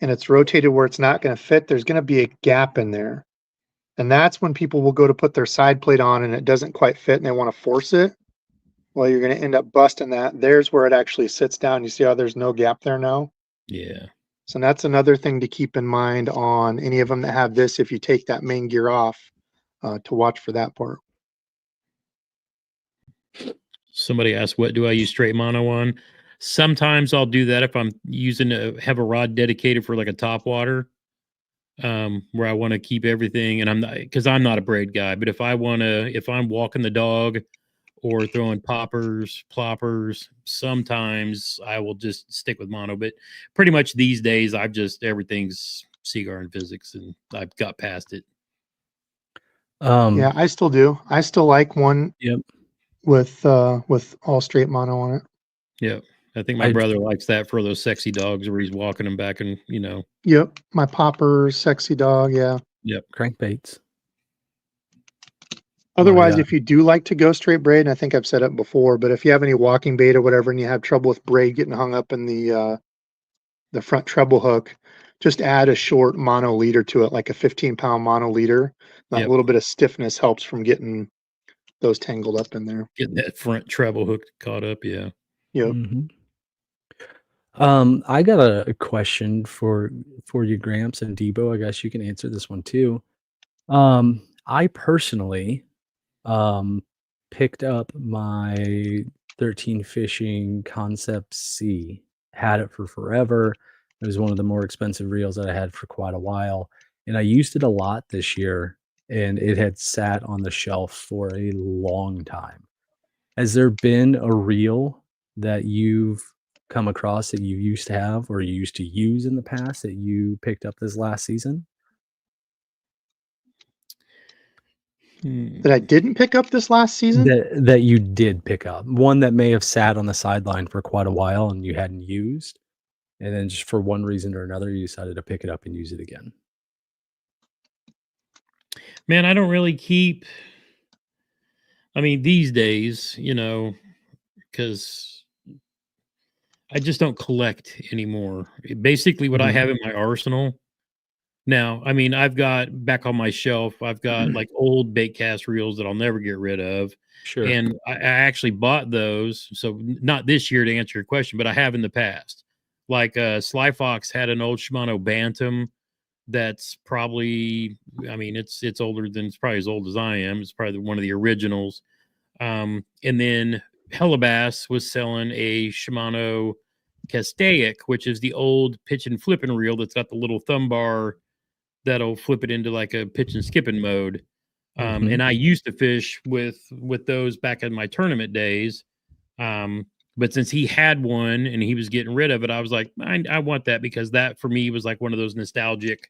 and it's rotated where it's not going to fit, there's going to be a gap in there. And that's when people will go to put their side plate on and it doesn't quite fit and they want to force it. Well, you're going to end up busting that. There's where it actually sits down. You see how there's no gap there now? Yeah. So that's another thing to keep in mind on any of them that have this if you take that main gear off, to watch for that part. Somebody asked, what do I use straight mono on? Sometimes I'll do that if I'm have a rod dedicated for like a top water, where I want to keep everything, and I'm not a braid guy, but if I'm walking the dog or throwing poppers, ploppers, sometimes I will just stick with mono. But pretty much these days, everything's Seaguar and physics, and I've got past it. Yeah, I still do. I still like one. Yep. With all straight mono on it. Yep. I think my brother likes that for those sexy dogs where he's walking them back and, Yep. My popper, sexy dog. Yeah. Yep. Crankbaits. Otherwise, if you do like to go straight braid, and I think I've said it before, but if you have any walking bait or whatever, and you have trouble with braid getting hung up in the front treble hook, just add a short mono leader to it, like a 15-pound mono leader. That little bit of stiffness helps from getting those tangled up in there. Get that front treble hook caught up. Yeah. Yep. Mm-hmm. I got a question for you, Gramps and Debo. I guess you can answer this one too. I personally picked up my 13 Fishing Concept C. Had it for forever. It was one of the more expensive reels that I had for quite a while, and I used it a lot this year, and it had sat on the shelf for a long time. Has there been a reel that you've come across that you used to have or you used to use in the past that you picked up this last season? That I didn't pick up this last season? That you did pick up. One that may have sat on the sideline for quite a while and you hadn't used, and then just for one reason or another, you decided to pick it up and use it again. Man, I don't really keep. I mean, these days, because I just don't collect anymore. Basically, what I have in my arsenal now, I mean, I've got back on my shelf, I've got like old Baitcast reels that I'll never get rid of. Sure. And I actually bought those. So not this year to answer your question, but I have in the past. Like Sly Fox had an old Shimano Bantam that's probably, I mean, it's older than, it's probably as old as I am. It's probably one of the originals. And then Hellabass was selling a Shimano Kayak, which is the old pitch and flipping reel that's got the little thumb bar that'll flip it into like a pitch and skipping mode. And I used to fish with those back in my tournament days. But since he had one and he was getting rid of it, I was like, I want that, because that for me was like one of those nostalgic,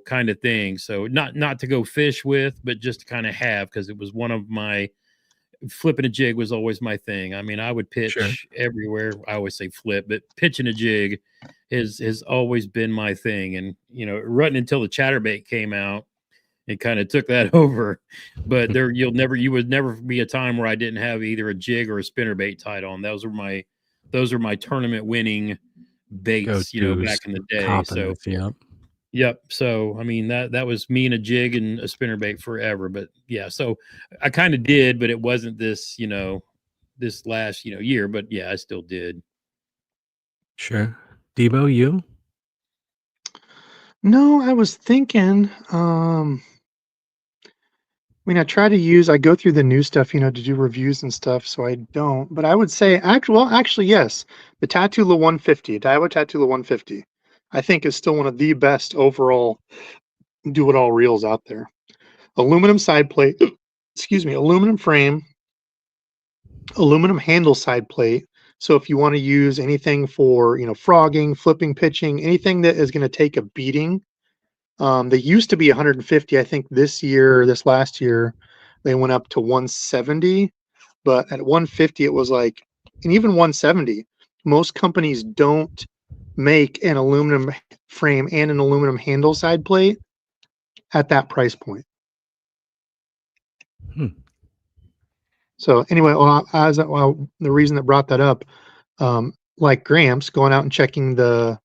kind of things. So not to go fish with, but just to kind of have, because it was one of my, flipping a jig was always my thing. I mean, I would pitch everywhere. I always say flip, but pitching a jig has always been my thing. And, right until the chatterbait came out, it kind of took that over. But you would never be a time where I didn't have either a jig or a spinnerbait tied on. Those are my tournament winning baits, back in the day. So yep. So, I mean, that was me and a jig and a spinnerbait forever. But yeah, so I kind of did, but it wasn't this, this last, year. But yeah, I still did. Sure. Debo, you? No, I was thinking, I mean, I go through the new stuff, to do reviews and stuff, so I don't. But I would say, actually, yes, the Tatula 150, Daiwa Tatula 150, I think is still one of the best overall do-it-all reels out there. Aluminum side plate, aluminum frame, aluminum handle side plate. So if you want to use anything for, frogging, flipping, pitching, anything that is going to take a beating, they used to be 150. I think this last year, they went up to 170. But at 150, it was like, and even 170, most companies don't make an aluminum frame and an aluminum handle side plate at that price point. So anyway, well, the reason that brought that up, like Gramps going out and checking the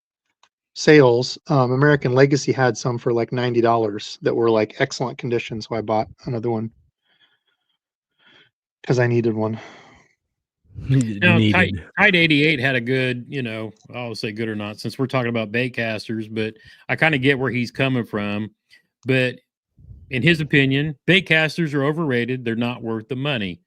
sales, American Legacy had some for like $90 that were like excellent condition. So I bought another one because I needed one. Now, Kite Needed. 88 had a good, I'll say good or not, since we're talking about baitcasters, but I kind of get where he's coming from. But in his opinion, baitcasters are overrated. They're not worth the money.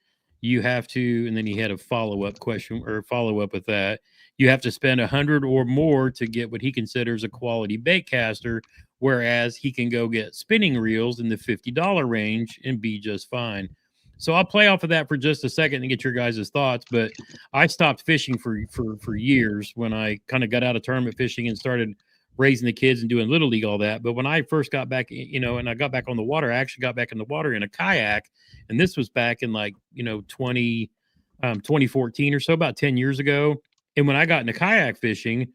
You have to, and then he had a follow-up question or follow-up with that. You have to spend $100 or more to get what he considers a quality baitcaster, whereas he can go get spinning reels in the $50 range and be just fine. So I'll play off of that for just a second and get your guys' thoughts. But I stopped fishing for years when I kind of got out of tournament fishing and started raising the kids and doing little league, all that. But when I first got back, and I got back on the water, I actually got back in the water in a kayak. And this was back in 2014 or so, about 10 years ago. And when I got into kayak fishing,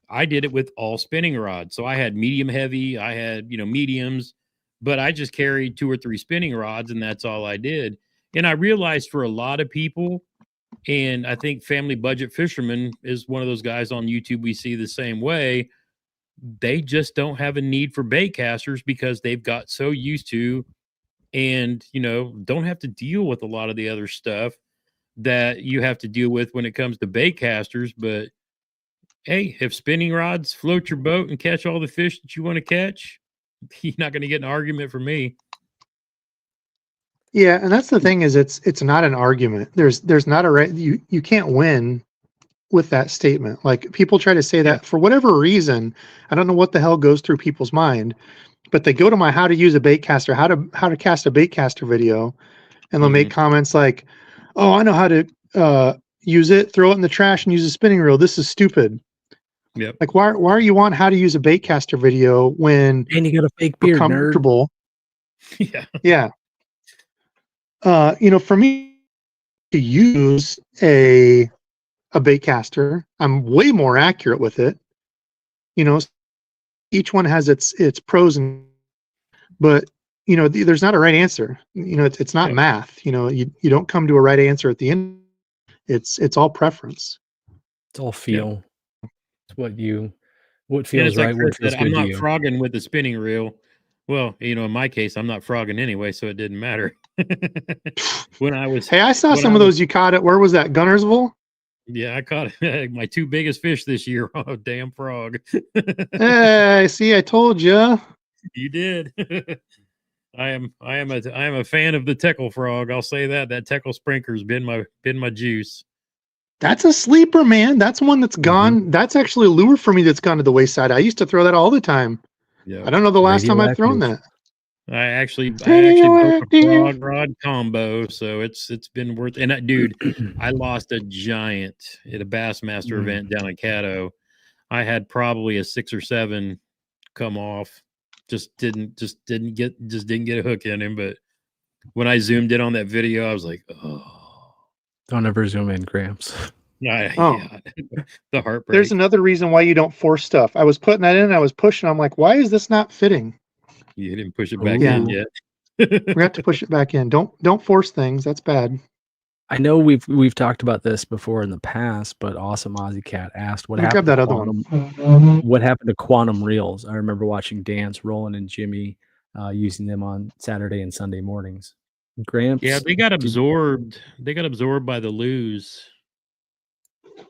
I did it with all spinning rods. So I had medium heavy, I had, mediums, but I just carried 2 or 3 spinning rods and that's all I did. And I realized for a lot of people, and I think Family Budget Fisherman is one of those guys on YouTube we see the same way, they just don't have a need for baitcasters because they've got so used to and, don't have to deal with a lot of the other stuff that you have to deal with when it comes to baitcasters. But hey, if spinning rods float your boat and catch all the fish that you want to catch, you're not going to get an argument from me. Yeah, and that's the thing is it's not an argument. There's not a right, you can't win with that statement. Like people try to say that for whatever reason. I don't know what the hell goes through people's mind, but they go to my how to use a baitcaster, how to cast a baitcaster video, and they'll make comments like, "Oh, I know how to use it, throw it in the trash and use a spinning reel. This is stupid." Yep. Like why are you on how to use a baitcaster video when And you got a fake beard, comfortable? Yeah. Yeah. For me to use a baitcaster, I'm way more accurate with it. Each one has its pros and, but there's not a right answer. It's not math. You don't come to a right answer at the end. It's all preference. It's all feel. It's what feels it's like right, what feels said, good I'm to not you. frogging with the spinning reel. Well, in my case, I'm not frogging anyway, so it didn't matter. When I was, hey, I saw some of those you caught it. Where was that? Gunnersville? Yeah, I caught my 2 biggest fish this year. Oh, damn frog! Hey, see, I told you. You did. I am a fan of the Teckle frog. I'll say that Teckle sprinkler's been my juice. That's a sleeper, man. That's one that's gone. That's actually a lure for me that's gone to the wayside. I used to throw that all the time. Yeah. I don't know the last time I've thrown that. I actually broke a frog rod combo, so it's been worth. And dude, I lost a giant at a Bassmaster event down in Caddo. I had probably a 6 or 7 come off. Just didn't get a hook in him. But when I zoomed in on that video, I was like, oh. Don't ever zoom in, Gramps. Yeah, the heartbreak. There's another reason why you don't force stuff. I was putting that in, I was pushing. I'm like, why is this not fitting? You didn't push it back in yet. We have to push it back in. Don't force things. That's bad. I know we've talked about this before in the past, but Awesome Aussie Cat asked what happened. Grab that other one. What happened to quantum reels? I remember watching Dance, Roland, and Jimmy using them on Saturday and Sunday mornings. Gramps, yeah, they got absorbed. They got absorbed by the Lose,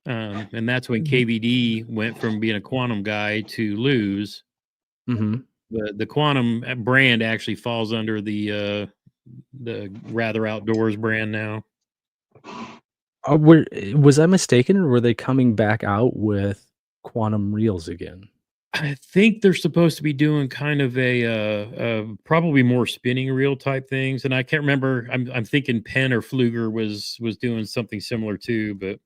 and that's when KVD went from being a quantum guy to Lose. The quantum brand actually falls under the Rather Outdoors brand now. Was I mistaken, or were they coming back out with quantum reels again? I think they're supposed to be doing kind of a probably more spinning reel type things, and I can't remember. I'm thinking Penn or Fluger was doing something similar too, but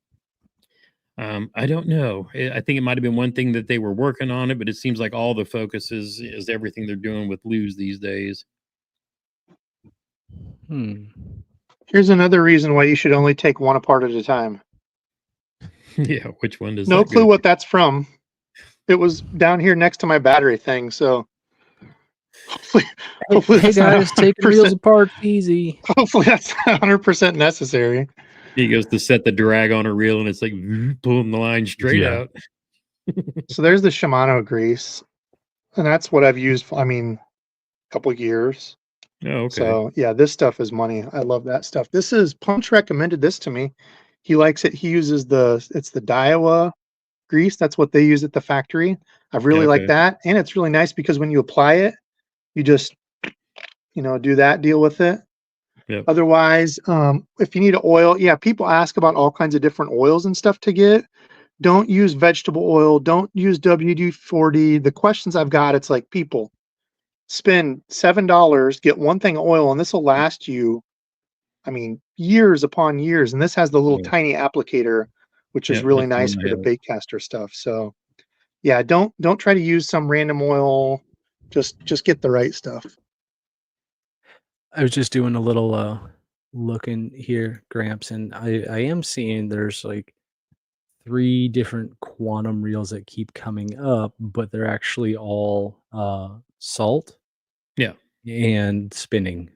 I don't know. I think it might have been one thing that they were working on it, but it seems like all the focus is everything they're doing with Lose these days. Here's another reason why you should only take one apart at a time. Yeah, which one does? No clue what that's from. It was down here next to my battery thing, so Hopefully Hey that's not guys, taking reels 100%. apart easy. Hopefully that's 100% necessary. He goes to set the drag on a reel, and it's like pulling the line straight Yeah. out. So there's the Shimano grease, and that's what I've used for, a couple years. Oh, okay. So yeah, this stuff is money. I love that stuff. This is Punch recommended this to me. He likes it. He uses it's the Daiwa grease. That's what they use at the factory. I've really liked Okay. that. And it's really nice because when you apply it, you just, do that deal with it. Yep. Otherwise, if you need an oil, yeah, people ask about all kinds of different oils and stuff to get. Don't use vegetable oil. Don't use WD-40. The questions I've got, it's like, people spend $7, get one thing of oil, and this will last you, years upon years. And this has the little Yeah. tiny applicator, which is Yep, really that's the one nice I for the have. Baitcaster stuff. So yeah, don't try to use some random oil. Just get the right stuff. I was just doing a little looking here, Gramps, and I am seeing there's like 3 different quantum reels that keep coming up, but they're actually all salt Yeah. and spinning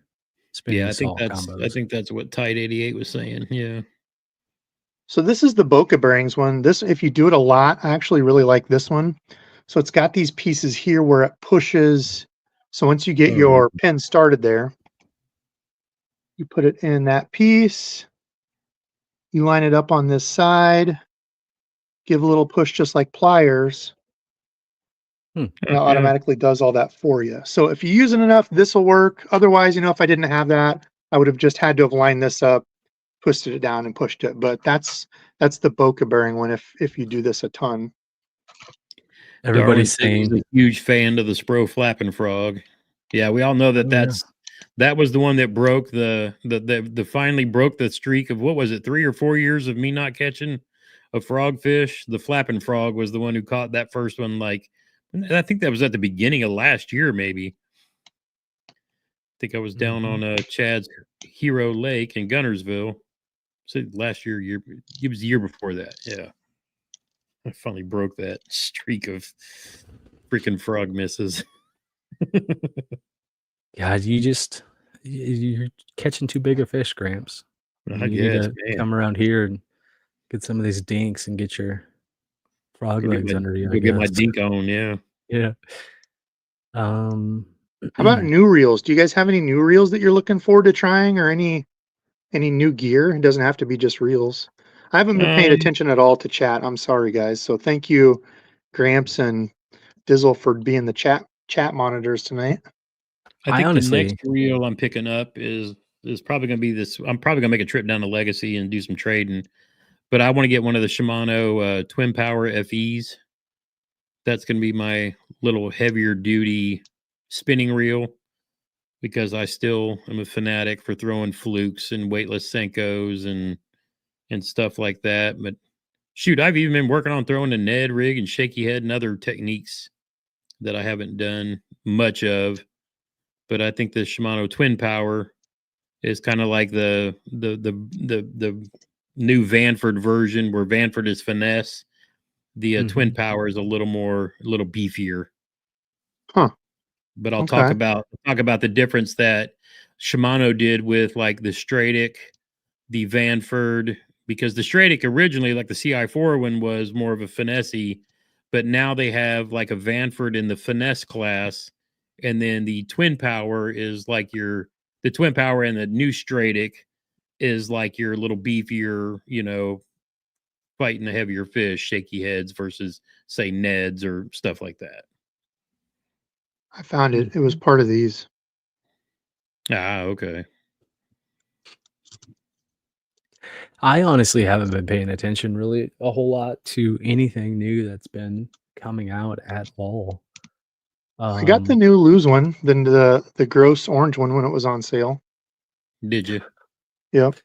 Yeah, I salt combos. think that's what Tide 88 was saying. Yeah. So this is the Boca bearings one. This, if you do it a lot, I actually really like this one. So it's got these pieces here where it pushes. So once you get Oh, your pin started there, you put it in that piece, you line it up on this side, give a little push just like pliers, and it yeah. automatically does all that for you. So if you use it enough, this will work. Otherwise, if I didn't have that, I would have just had to have lined this up, twisted it down and pushed it. But that's the Boca bearing one if you do this a ton. Darwin Everybody's said he's saying, a huge fan of the Spro flapping frog. Yeah, we all know that "Oh, yeah." that was the one that broke the finally broke the streak of, what was it, 3 or 4 years of me not catching a frogfish. The flapping frog was the one who caught that first one. Like, I think that was at the beginning of last year, maybe. I think I was down on Chad's Hero Lake in Gunnersville. So last year, it was the year before that. Yeah. I finally broke that streak of freaking frog misses. God, you're catching too big a fish, Gramps. I You need guess, to man. come around here and get some of these dinks and get your frog legs under you, I Go get my guess. dink on, yeah. Yeah. How about new reels? Do you guys have any new reels that you're looking forward to trying, or any new gear? It doesn't have to be just reels. I haven't been paying attention at all to chat. I'm sorry, guys. So thank you, Gramps and Dizzle, for being the chat monitors tonight. I I think honestly- the next reel I'm picking up is probably going to be this. I'm probably going to make a trip down to Legacy and do some trading, but I want to get one of the Shimano Twin Power FEs. That's going to be my little heavier duty spinning reel, because I still am a fanatic for throwing flukes and weightless Senkos and stuff like that. But shoot, I've even been working on throwing a Ned rig and shaky head and other techniques that I haven't done much of. But I think the Shimano Twin Power is kind of like the new Vanford version, where Vanford is finesse. The Twin Power is a little beefier. Huh. But I'll Okay. talk about the difference that Shimano did with like the Stradic, the Vanford, because the Stradic originally, like the CI4 one, was more of a finesse-y, but now they have like a Vanford in the finesse class, and then the Twin Power is like the Twin Power, and the new Stradic is like your little beefier, fighting the heavier fish, shaky heads versus say Neds or stuff like that. I found it. It was part of these. Ah, okay. I honestly haven't been paying attention really a whole lot to anything new that's been coming out at all. I got the new Lose one, then the gross orange one when it was on sale. Did you? Yep.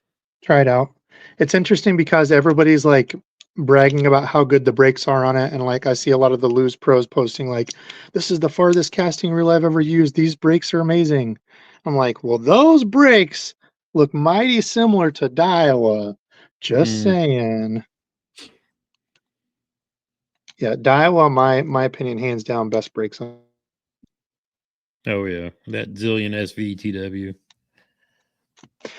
Try it out. It's interesting because everybody's like bragging about how good the brakes are on it, and like I see a lot of the Lose pros posting like, this is the farthest casting reel I've ever used. These brakes are amazing. I'm like, well, those brakes look mighty similar to Daiwa. Just saying. Yeah, Daiwa, my opinion, hands down, best brakes on. Oh yeah, that zillion SVTW.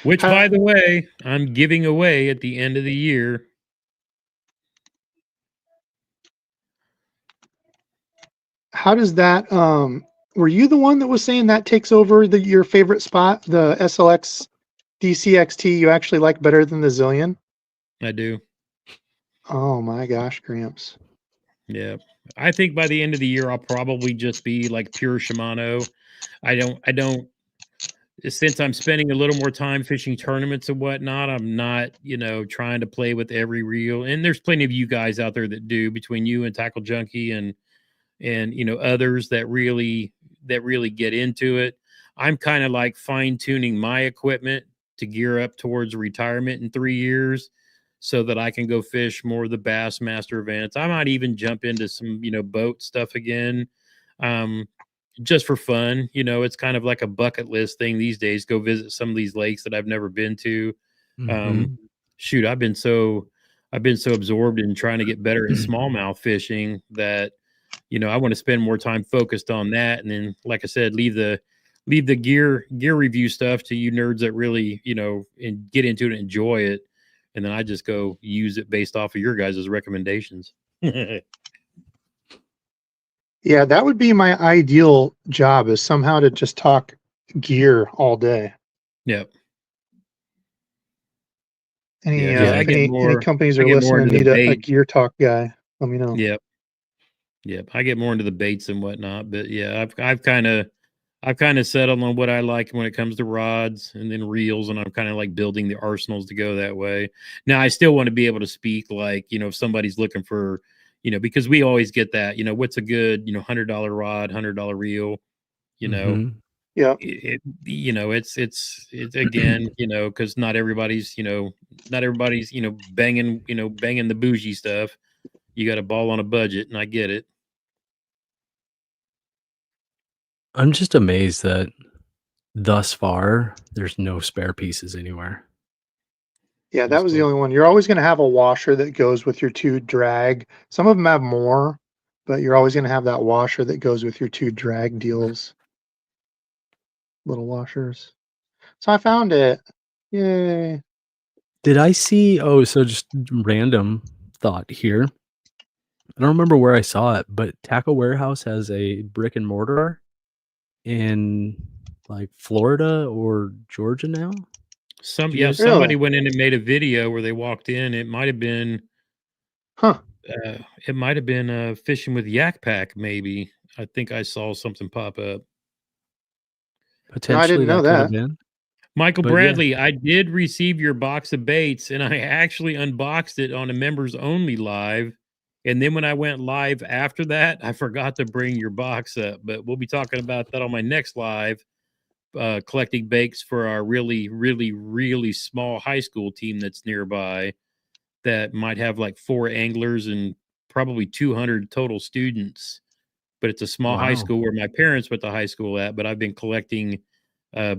Which, by the way, I'm giving away at the end of the year. How does that were you the one that was saying that takes over your favorite spot, the SLX DCXT you actually like better than the Zillion? I do. Oh my gosh, Gramps. Yeah. I think by the end of the year I'll probably just be like pure Shimano. I don't since I'm spending a little more time fishing tournaments and whatnot, I'm not, trying to play with every reel. And there's plenty of you guys out there that do, between you and Tackle Junkie and others that really get into it. I'm kind of like fine tuning my equipment to gear up towards retirement in 3 years so that I can go fish more of the Bassmaster events. I might even jump into some boat stuff again, just for fun. It's kind of like a bucket list thing these days. Go visit some of these lakes that I've never been to. Shoot, I've been so absorbed in trying to get better at smallmouth fishing that I want to spend more time focused on that. And then, like I said, leave the gear review stuff to you nerds that really, and get into it and enjoy it. And then I just go use it based off of your guys' recommendations. Yeah, that would be my ideal job, is somehow to just talk gear all day. Yep. Any any companies are listening need a gear talk guy, let me know. Yep. I get more into the baits and whatnot, but yeah, I've kind of settled on what I like when it comes to rods and then reels, and I'm kind of like building the arsenals to go that way. Now, I still want to be able to speak like, if somebody's looking for, because we always get that, what's a good, $100 rod, $100 reel, Yeah. It's again, because not everybody's banging the bougie stuff. You got a ball on a budget, and I get it. I'm just amazed that thus far there's no spare pieces anywhere. Yeah, that was the only one. You're always going to have a washer that goes with your two drag. Some of them have more, but you're always going to have that washer that goes with your two drag deals. Little washers. So I found it. Yay. Did I see? Oh, so just random thought here. I don't remember where I saw it, but Tackle Warehouse has a brick and mortar in like Florida or Georgia now. Somebody went in and made a video where they walked in. It might have been, it might have been fishing with Yak Pack. Maybe I think I saw something pop up. Potentially, I didn't know that. Michael Bradley, yeah. I did receive your box of baits, and I actually unboxed it on a members only live. And then when I went live after that, I forgot to bring your box up. But we'll be talking about that on my next live. Collecting baits for our really, really, really small high school team that's nearby that might have like 4 anglers and probably 200 total students. But it's a small high school where my parents went to high school at. But I've been collecting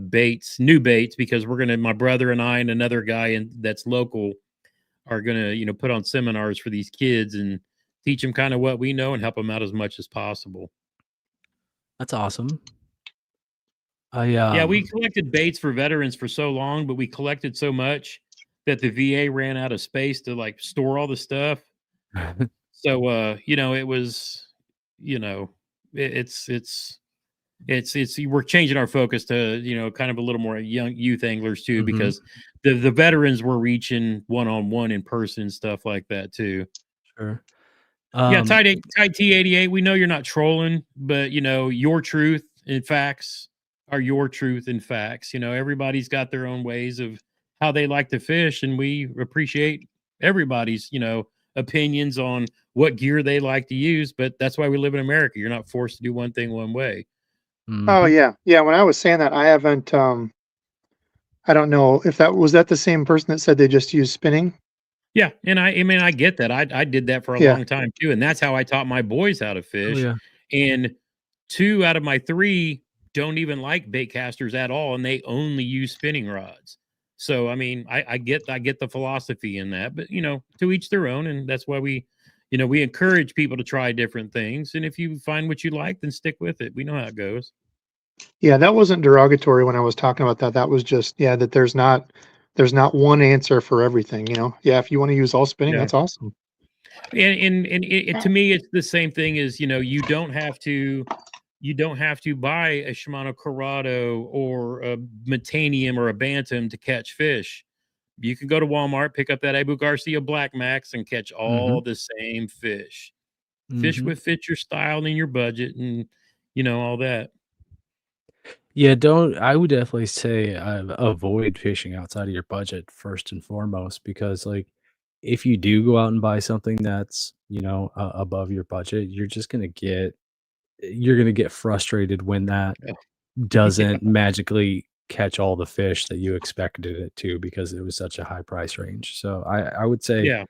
baits, new baits, because my brother and I and another guy that's local are gonna, put on seminars for these kids and teach them kind of what we know and help them out as much as possible. That's awesome. Yeah, we collected baits for veterans for so long, but we collected so much that the VA ran out of space to like store all the stuff. So, it was, it's we're changing our focus to, kind of a little more young youth anglers too, because the veterans were reaching one-on-one in person, stuff like that too. Sure. Yeah, Tide T88, we know you're not trolling, but your truth and facts are your truth and facts. Everybody's got their own ways of how they like to fish, and we appreciate everybody's, opinions on what gear they like to use, but that's why we live in America. You're not forced to do one thing one way. Oh yeah. Yeah, when I was saying that, I haven't I don't know if that was the same person that said they just use spinning. Yeah, and I mean, I get that. I did that for a long time too, and that's how I taught my boys how to fish. Oh, yeah. And 2 out of my 3 don't even like baitcasters at all, and they only use spinning rods. So I mean, I get the philosophy in that, but to each their own, and that's why we encourage people to try different things. And if you find what you like, then stick with it. We know how it goes. Yeah, that wasn't derogatory when I was talking about that. That was just, yeah, that there's not one answer for everything, you know? Yeah, if you want to use all spinning, Yeah. that's awesome. And to me, it's the same thing as, you know, you don't have to buy a Shimano Corrado or a Metanium or a Bantam to catch fish. You can go to Walmart, pick up that Abu Garcia Black Max and catch all the same fish. Fish Mm-hmm. with fit your style and your budget and, you know, all that. Yeah, I would definitely say avoid fishing outside of your budget first and foremost because, like, if you do go out and buy something that's, above your budget, you're gonna get frustrated when that Yeah. doesn't magically catch all the fish that you expected it to because it was such a high price range. So I would say Yeah.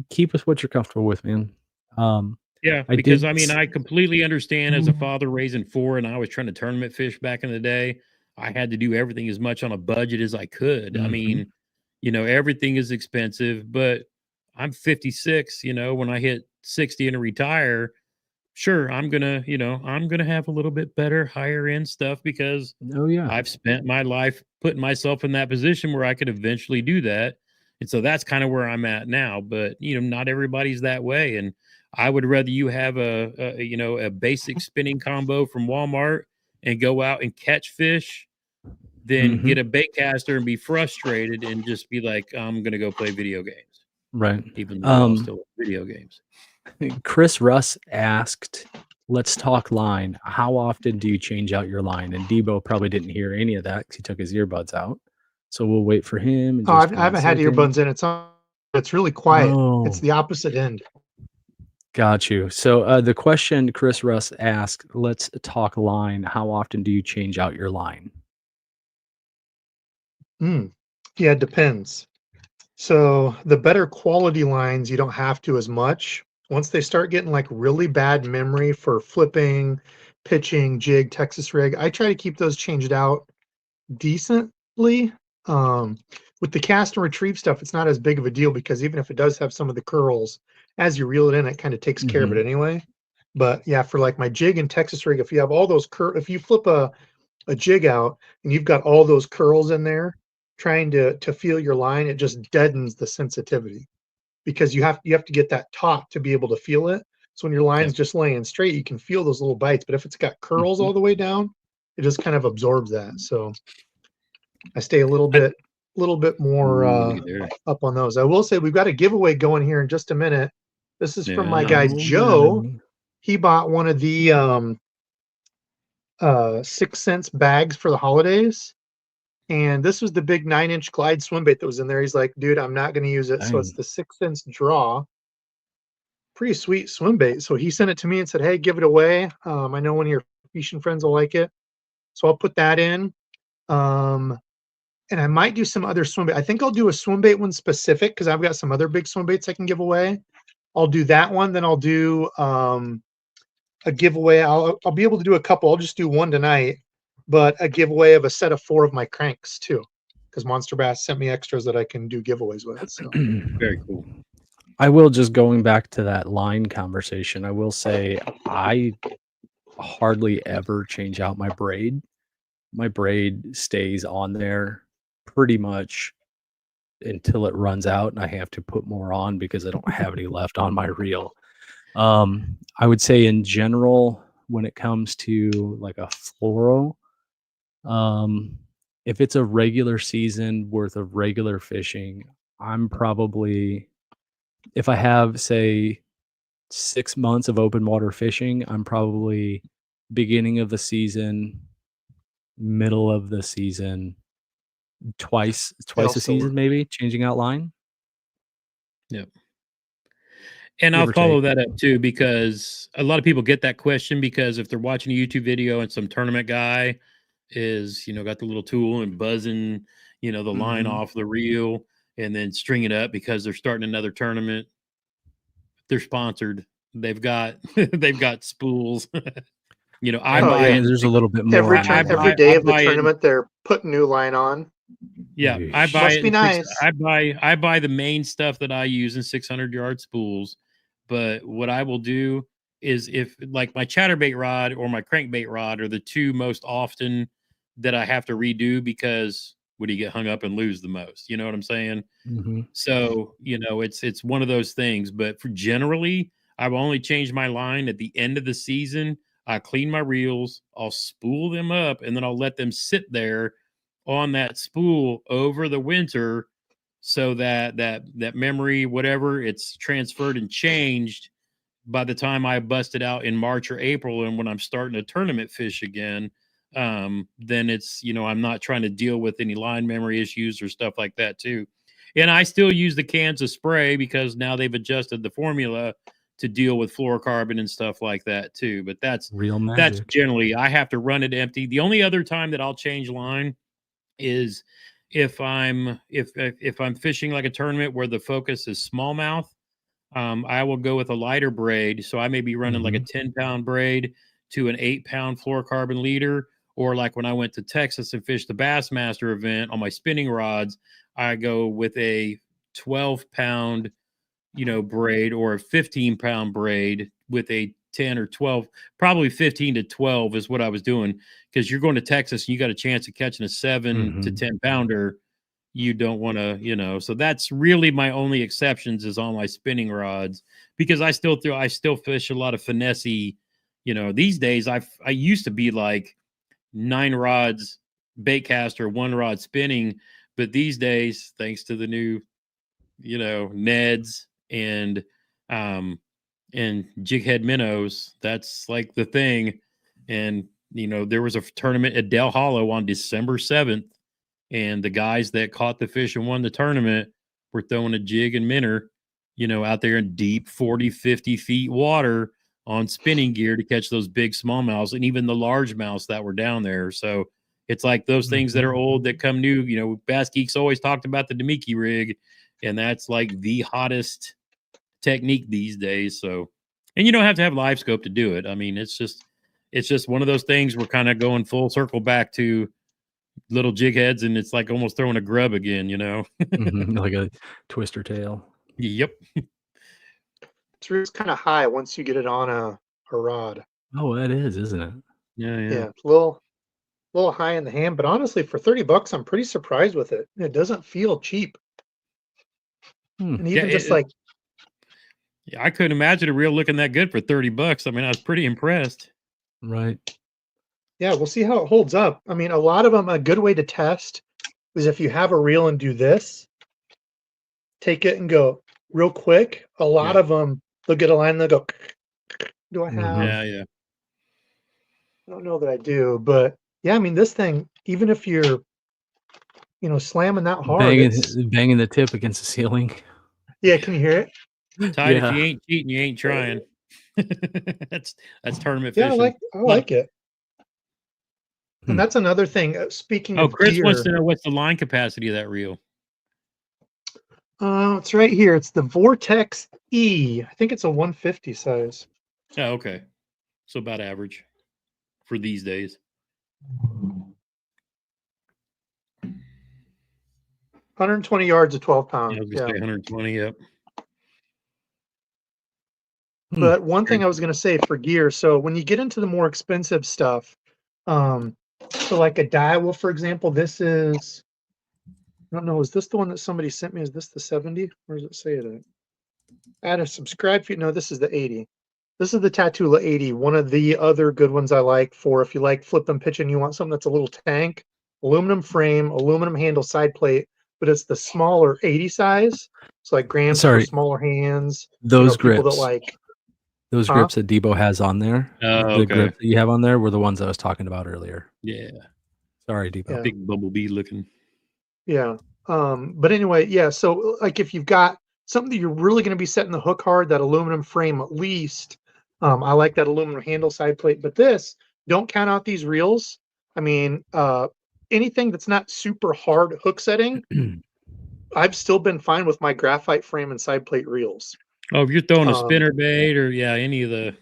keep with what you're comfortable with, man. Yeah, I because did. I mean, I completely understand as a father raising four, and I was trying to tournament fish back in the day. I had to do everything as much on a budget as I could. I Mhm. mean, you know, everything is expensive, but I'm 56. You know, when I hit 60 and retire, sure, I'm gonna have a little bit better, higher end stuff because Oh yeah. I've spent my life putting myself in that position where I could eventually do that. And so that's kind of where I'm at now. But you know, not everybody's that way. And I would rather you have a basic spinning combo from Walmart and go out and catch fish than Mhm. get a baitcaster and be frustrated and just be like, I'm gonna go play video games, Right. even though we all still love video games. Chris Russ asked, "Let's talk line. How often do you change out your line?" And Debo probably didn't hear any of that because he took his earbuds out. So we'll wait for him in Oh, just I one haven't had second. earbuds in. It's really quiet. It's Oh, the opposite end. got you. So the question Chris Russ asked, "Let's talk line. How often do you change out your line?" Mm. Yeah, it depends. So the better quality lines, you don't have to as much. Once they start getting like really bad memory for flipping, pitching, jig, Texas rig, I try to keep those changed out decently. Um, with the cast and retrieve stuff, it's not as big of a deal because even if it does have some of the curls, as you reel it in, it kind of takes care of it Mhm. anyway. But yeah, for like my jig and Texas rig, if you have all those if you flip a jig out and you've got all those curls in there trying to feel your line, it just deadens the sensitivity because you have to get that top to be able to feel it. So when your Yeah. line's just laying straight, you can feel those little bites. But if it's got curls Mhm. all the way down, it just kind of absorbs that. So I stay a I, little bit more ooh, look at there. up on those. I will say we've got a giveaway going here in just a minute. This is from my Yeah. guy Oh yeah. Joe. He bought one of the 6 cents bags for the holidays. And this was the big 9-inch glide swim bait that was in there. He's like, dude, I'm not going to use it. So it's Dang. the 6 cents draw. Pretty sweet swim bait. So he sent it to me and said, hey, give it away. I know one of your fishing friends will like it. So I'll put that in. And I might do some other swim bait. I think I'll do a swim bait one specific because I've got some other big swim baits I can give away. I'll do that one. Then I'll do a giveaway. I'll be able to do a couple. I'll just do one tonight, but a giveaway of a set of 4 of my cranks too, because Monster Bass sent me extras that I can do giveaways with. So Very cool. I will just going back to that line conversation. I will say I hardly ever change out my braid. My braid stays on there pretty much until it runs out and I have to put more on because I don't have any left on my reel. I would say in general, when it comes to like a fluoro, um, if it's a regular season worth of regular fishing, I'm probably, if I have, say, 6 months of open water fishing, I'm probably beginning of the season, middle of the season, twice it'll a still season, work. maybe changing out line, Yep. And I'll give or take. follow that up too, because a lot of people get that question because if they're watching a YouTube video and some tournament guy is, you know, got the little tool and buzzing, you know, the line Mhm. off the reel and then string it up because they're starting another tournament, they're sponsored. They've got they've got spools. You know, I And Oh buy yeah, and there's a little bit more on I that every buy line. day I of the buy it. tournament they're putting new line on. Yeah, I buy Yeesh. Must it be in six. nice. I buy the main stuff that I use in 600-yard spools. But what I will do is if like my chatterbait rod or my crankbait rod are the two most often that I have to redo because would he get hung up and lose the most? You know what I'm saying? Mm-hmm. So, it's one of those things, but for generally, I've only changed my line at the end of the season. I clean my reels, I'll spool them up, and then I'll let them sit there on that spool over the winter so that memory, whatever, it's transferred and changed by the time I bust it out in March or April. And when I'm starting a tournament fish again, then it's, I'm not trying to deal with any line memory issues or stuff like that too. And I still use the cans of spray because now they've adjusted the formula to deal with fluorocarbon and stuff like that too. But that's Real magic. that's generally, I have to run it empty. The only other time that I'll change line is if I'm fishing like a tournament where the focus is smallmouth. I will go with a lighter braid. So I may be running like a 10-pound braid to an 8-pound fluorocarbon leader. Or like when I went to Texas and fished the Bassmaster event on my spinning rods, I go with a 12-pound, braid or a 15-pound braid with a 10 or 12, probably 15 to 12 is what I was doing. Because you're going to Texas and you got a chance of catching a 7 to 10 pounder. You don't want to, so that's really my only exceptions is on my spinning rods, because I still fish a lot of finessey, these days. I used to be like 9 rods baitcaster, 1 rod spinning, but these days, thanks to the new, Neds and jig head minnows, that's like the thing. And there was a tournament at Del Hollow on December 7th. And the guys that caught the fish and won the tournament were throwing a jig and minnow, out there in deep 40, 50 feet water on spinning gear to catch those big smallmouths and even the largemouths that were down there. So it's like those things that are old that come new. Bass Geeks always talked about the Demiki rig, and that's like the hottest technique these days. So, and you don't have to have live scope to do it. I mean, it's just one of those things. We're kind of going full circle back to little jig heads, and it's like almost throwing a grub again, Like a twister tail. Yep. It's kind of high once you get it on a rod. Oh, that is, isn't it? Yeah. It's a little high in the hand, but honestly, for $30, I'm pretty surprised with it. It doesn't feel cheap. And even I couldn't imagine a reel looking that good for $30. I mean, I was pretty impressed. Right. Yeah, we'll see how it holds up. I mean, a lot of them, a good way to test is if you have a reel and do this, take it and go real quick. A lot of them, they'll get a line and they'll go, do I have? Yeah. I don't know that I do, but yeah, I mean, this thing, even if you're, slamming that hard, banging the tip against the ceiling. Yeah, can you hear it? Tide, if you ain't cheating, you ain't trying. That's tournament Yeah, fishing. I like it. And that's another thing. Speaking of Chris gear, wants to know what's the line capacity of that reel. It's right here. It's the Vortex E. I think it's a 150 size. Oh, okay. So about average for these days. 120 yards of 12 pound. I was gonna say 120. Yep. But one thing I was going to say for gear, so when you get into the more expensive stuff, so like a Daiwa, for example, this is, I don't know, is this the one that somebody sent me? Is this the 70? Where does it say it at? Add a subscribe feed. No, this is the 80. This is the Tatula 80, one of the other good ones I like for if you like flip and pitch and you want something that's a little tank, aluminum frame, aluminum handle side plate, but it's the smaller 80 size. It's like grams for smaller hands. Those grips. People that like those grips that DEBO has on there, the grip that you have on there were the ones I was talking about earlier. Yeah. Sorry, DEBO. Yeah. Big bumblebee looking. Yeah. But anyway, yeah. So like if you've got something that you're really going to be setting the hook hard, that aluminum frame at least. I like that aluminum handle side plate. But this, don't count out these reels. I mean, anything that's not super hard hook setting, I've still been fine with my graphite frame and side plate reels. Oh, if you're throwing a spinner bait or any of the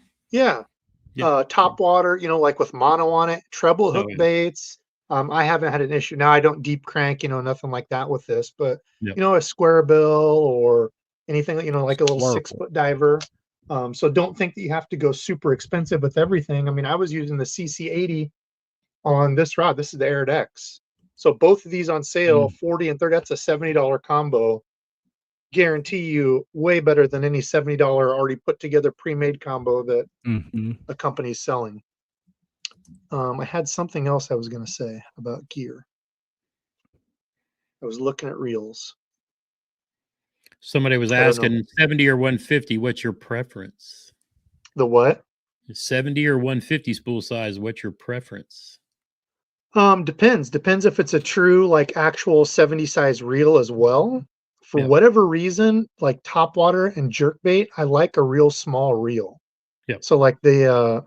top water, like with mono on it, treble hook baits. I haven't had an issue. Now I don't deep crank, nothing like that with this, but a square bill or anything, like a little 6-foot diver. So don't think that you have to go super expensive with everything. I mean, I was using the CC80 on this rod. This is the Arid X. So both of these on sale, 40 and 30, that's a $70 combo. Guarantee you way better than any $70 already put together pre-made combo that a company's selling. I had something else I was going to say about gear. I was looking at reels. Somebody was asking 70 or 150. What's your preference? The what? 70 or 150 spool size. What's your preference? Depends. Depends if it's a true, like, actual 70 size reel as well. For whatever reason, like topwater and jerkbait, I like a real small reel. So like the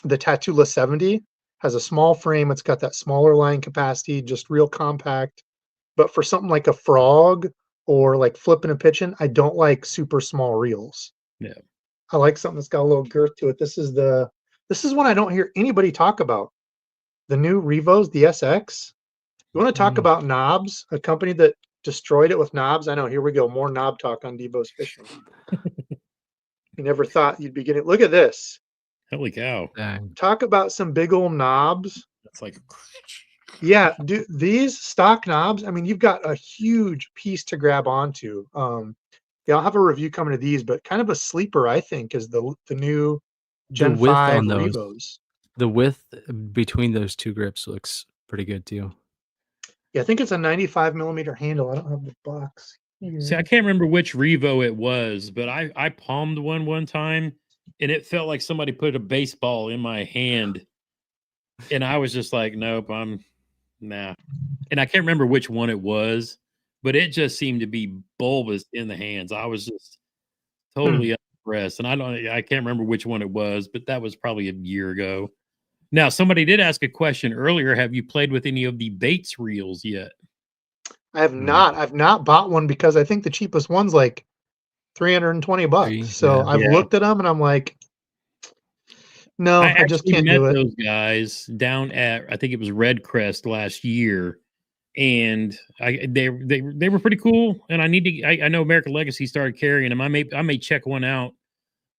Tatula 70 has a small frame. It's got that smaller line capacity, just real compact. But for something like a frog or like flipping and pitching, I don't like super small reels. Yeah. I like something that's got a little girth to it. This is one I don't hear anybody talk about. The new Revos, the SX. You want to talk about knobs? A company that destroyed it with knobs. I know. Here we go. More knob talk on DEBO'S Fishing. You never thought you'd be getting. Look at this. Holy cow! Dang. Talk about some big old knobs. That's like. Yeah, these stock knobs. I mean, you've got a huge piece to grab onto. Yeah, I'll have a review coming to these, but kind of a sleeper, I think, is the new Gen 5 Revos. The width between those two grips looks pretty good too. Yeah, I think it's a 95 millimeter handle. I don't have the box here. See, I can't remember which Revo it was, but I palmed one time, and it felt like somebody put a baseball in my hand, and I was just like, nope, nah. And I can't remember which one it was, but it just seemed to be bulbous in the hands. I was just totally unimpressed, and I can't remember which one it was, but that was probably a year ago. Now, somebody did ask a question earlier. Have you played with any of the Baits reels yet? I have not. I've not bought one because I think the cheapest one's like $320. So I've looked at them and I'm like, no, I just can't do it. Those guys down at, I think it was Red Crest last year, and they were pretty cool. And I know American Legacy started carrying them. I may check one out.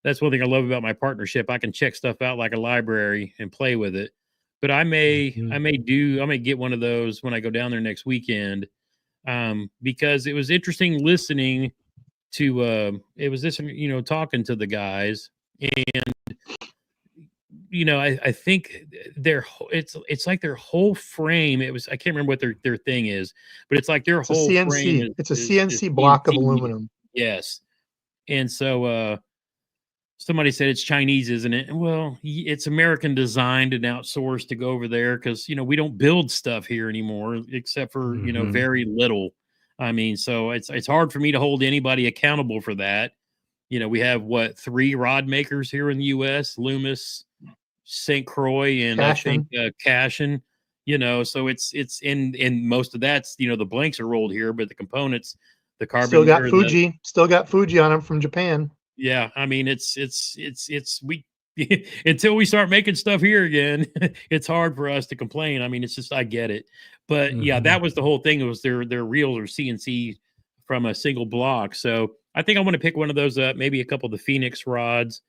That's one thing I love about my partnership. I can check stuff out like a library and play with it. But I may get one of those when I go down there next weekend, because it was interesting listening to talking to the guys, and I think it's like their whole frame. I can't remember what their thing is, but it's like their whole frame. It's a CNC block of aluminum. Yes, and so. Somebody said it's Chinese, isn't it? Well, it's American designed and outsourced to go over there because, we don't build stuff here anymore except for, very little. I mean, so it's hard for me to hold anybody accountable for that. We have 3 rod makers here in the U.S., Loomis, St. Croix, and Cashin. I think Cashin, so it's in most of that's, the blanks are rolled here, but the components, the carbon. Still got Fuji on them from Japan. Yeah, I mean, it's we until we start making stuff here again, it's hard for us to complain. I mean, it's just, I get it, but yeah, that was the whole thing. It was their reels or CNC from a single block. So I think I want to pick one of those up, maybe a couple of the Phoenix rods,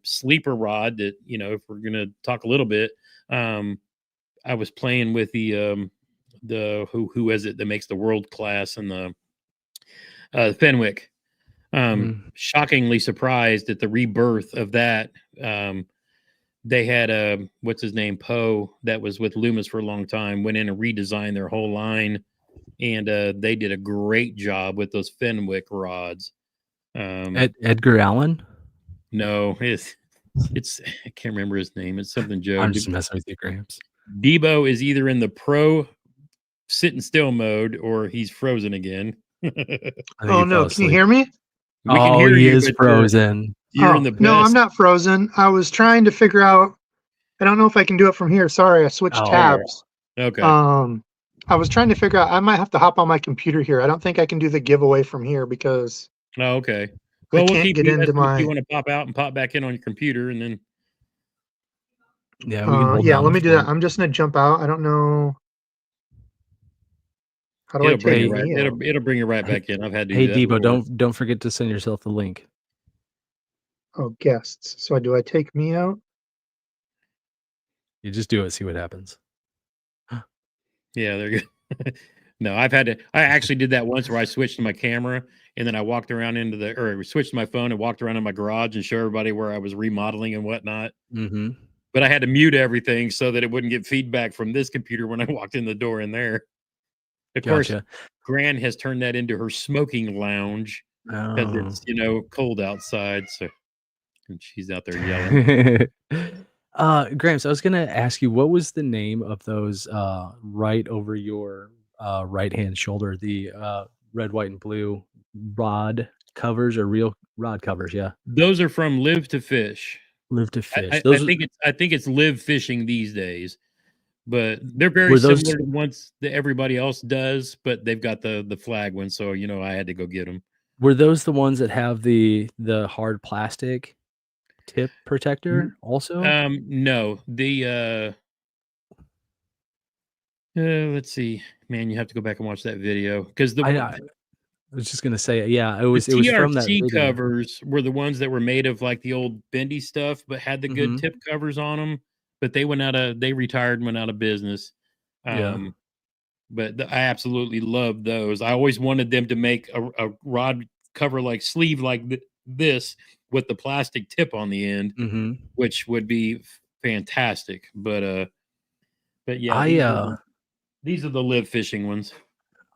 sleeper rod that, if we're gonna talk a little bit. I was playing with the who is it that makes the World Class and the Fenwick. Shockingly surprised at the rebirth of that. They had what's his name, Poe, that was with Loomis for a long time, went in and redesigned their whole line, and they did a great job with those Fenwick rods. Edgar Allan? No, it's I can't remember his name. It's something Joe. I'm just messing with you, Gramps. DEBO is either in the pro sitting still mode or he's frozen again. Oh no, can you hear me? We can hear he you, is frozen. You're in the best. No, I'm not frozen. I was trying to figure out. I don't know if I can do it from here. Sorry, I switched tabs. Okay. I was trying to figure out. I might have to hop on my computer here. I don't think I can do the giveaway from here because. Oh, okay. Well, we'll keep get into my. If you want to pop out and pop back in on your computer, and then. Yeah. We can hold let me do that. I'm just gonna jump out. I don't know. How do I take it'll bring you right back in. I've had to. Hey, DEBO, don't forget to send yourself the link. Oh, guests. So do I take me out? You just do it, see what happens. Yeah, there you go. No, I've had to. I actually did that once where I switched to my camera and then I walked around or switched to my phone and walked around in my garage and show everybody where I was remodeling and whatnot. Mm-hmm. But I had to mute everything so that it wouldn't get feedback from this computer when I walked in the door in there. Of course, Gran has turned that into her smoking lounge because it's cold outside. So and she's out there yelling. Gramps, I was gonna ask you, what was the name of those right over your right hand shoulder, the red, white, and blue rod covers or reel rod covers? Yeah, those are from Live to Fish. Live to Fish. I think it's Live Fishing these days, but they're very similar to the ones that everybody else does. But they've got the flag one, so I had to go get them. Were those the ones that have the hard plastic tip protector also? No, the let's see, man, you have to go back and watch that video because I was just gonna say, yeah, it was TRC from that video. covers were the ones that were made of like the old bendy stuff, but had the good tip covers on them. But they retired and went out of business. But I absolutely loved those. I always wanted them to make a rod cover like sleeve like this with the plastic tip on the end, which would be fantastic. But yeah, these are the Live Fishing ones.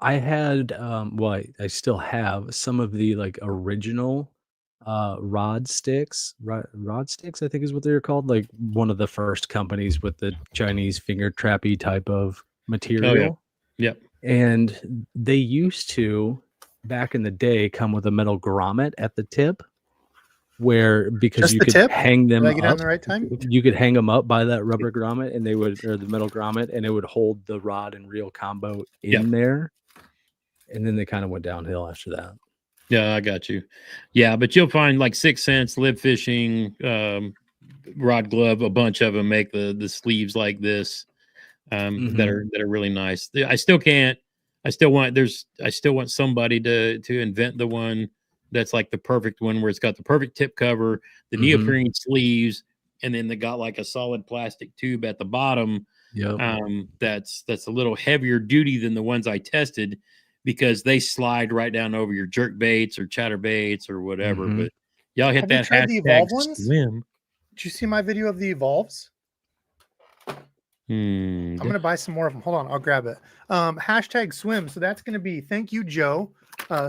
I had I still have some of the like original rod sticks. Rod sticks, I think is what they're called. Like one of the first companies with the Chinese finger trappy type of material. Yep. And they used to, back in the day, come with a metal grommet at the tip, where because you could hang them up. On the right time? You could hang them up by that rubber grommet, and or the metal grommet, and it would hold the rod and reel combo in there. And then they kind of went downhill after that. Yeah, I got you. Yeah, but you'll find like 6 Cents, Live Fishing, Rod Glove, a bunch of them make the sleeves like this. That are really nice. I still want somebody to invent the one that's like the perfect one where it's got the perfect tip cover, the neoprene sleeves, and then they got like a solid plastic tube at the bottom. That's a little heavier duty than the ones I tested because they slide right down over your jerk baits or chatter baits or whatever. But y'all hit that hashtag swim. Did you see my video of the Evolves? I'm going to buy some more of them. Hold on. I'll grab it. Hashtag swim. So that's going to be, thank you, Joe,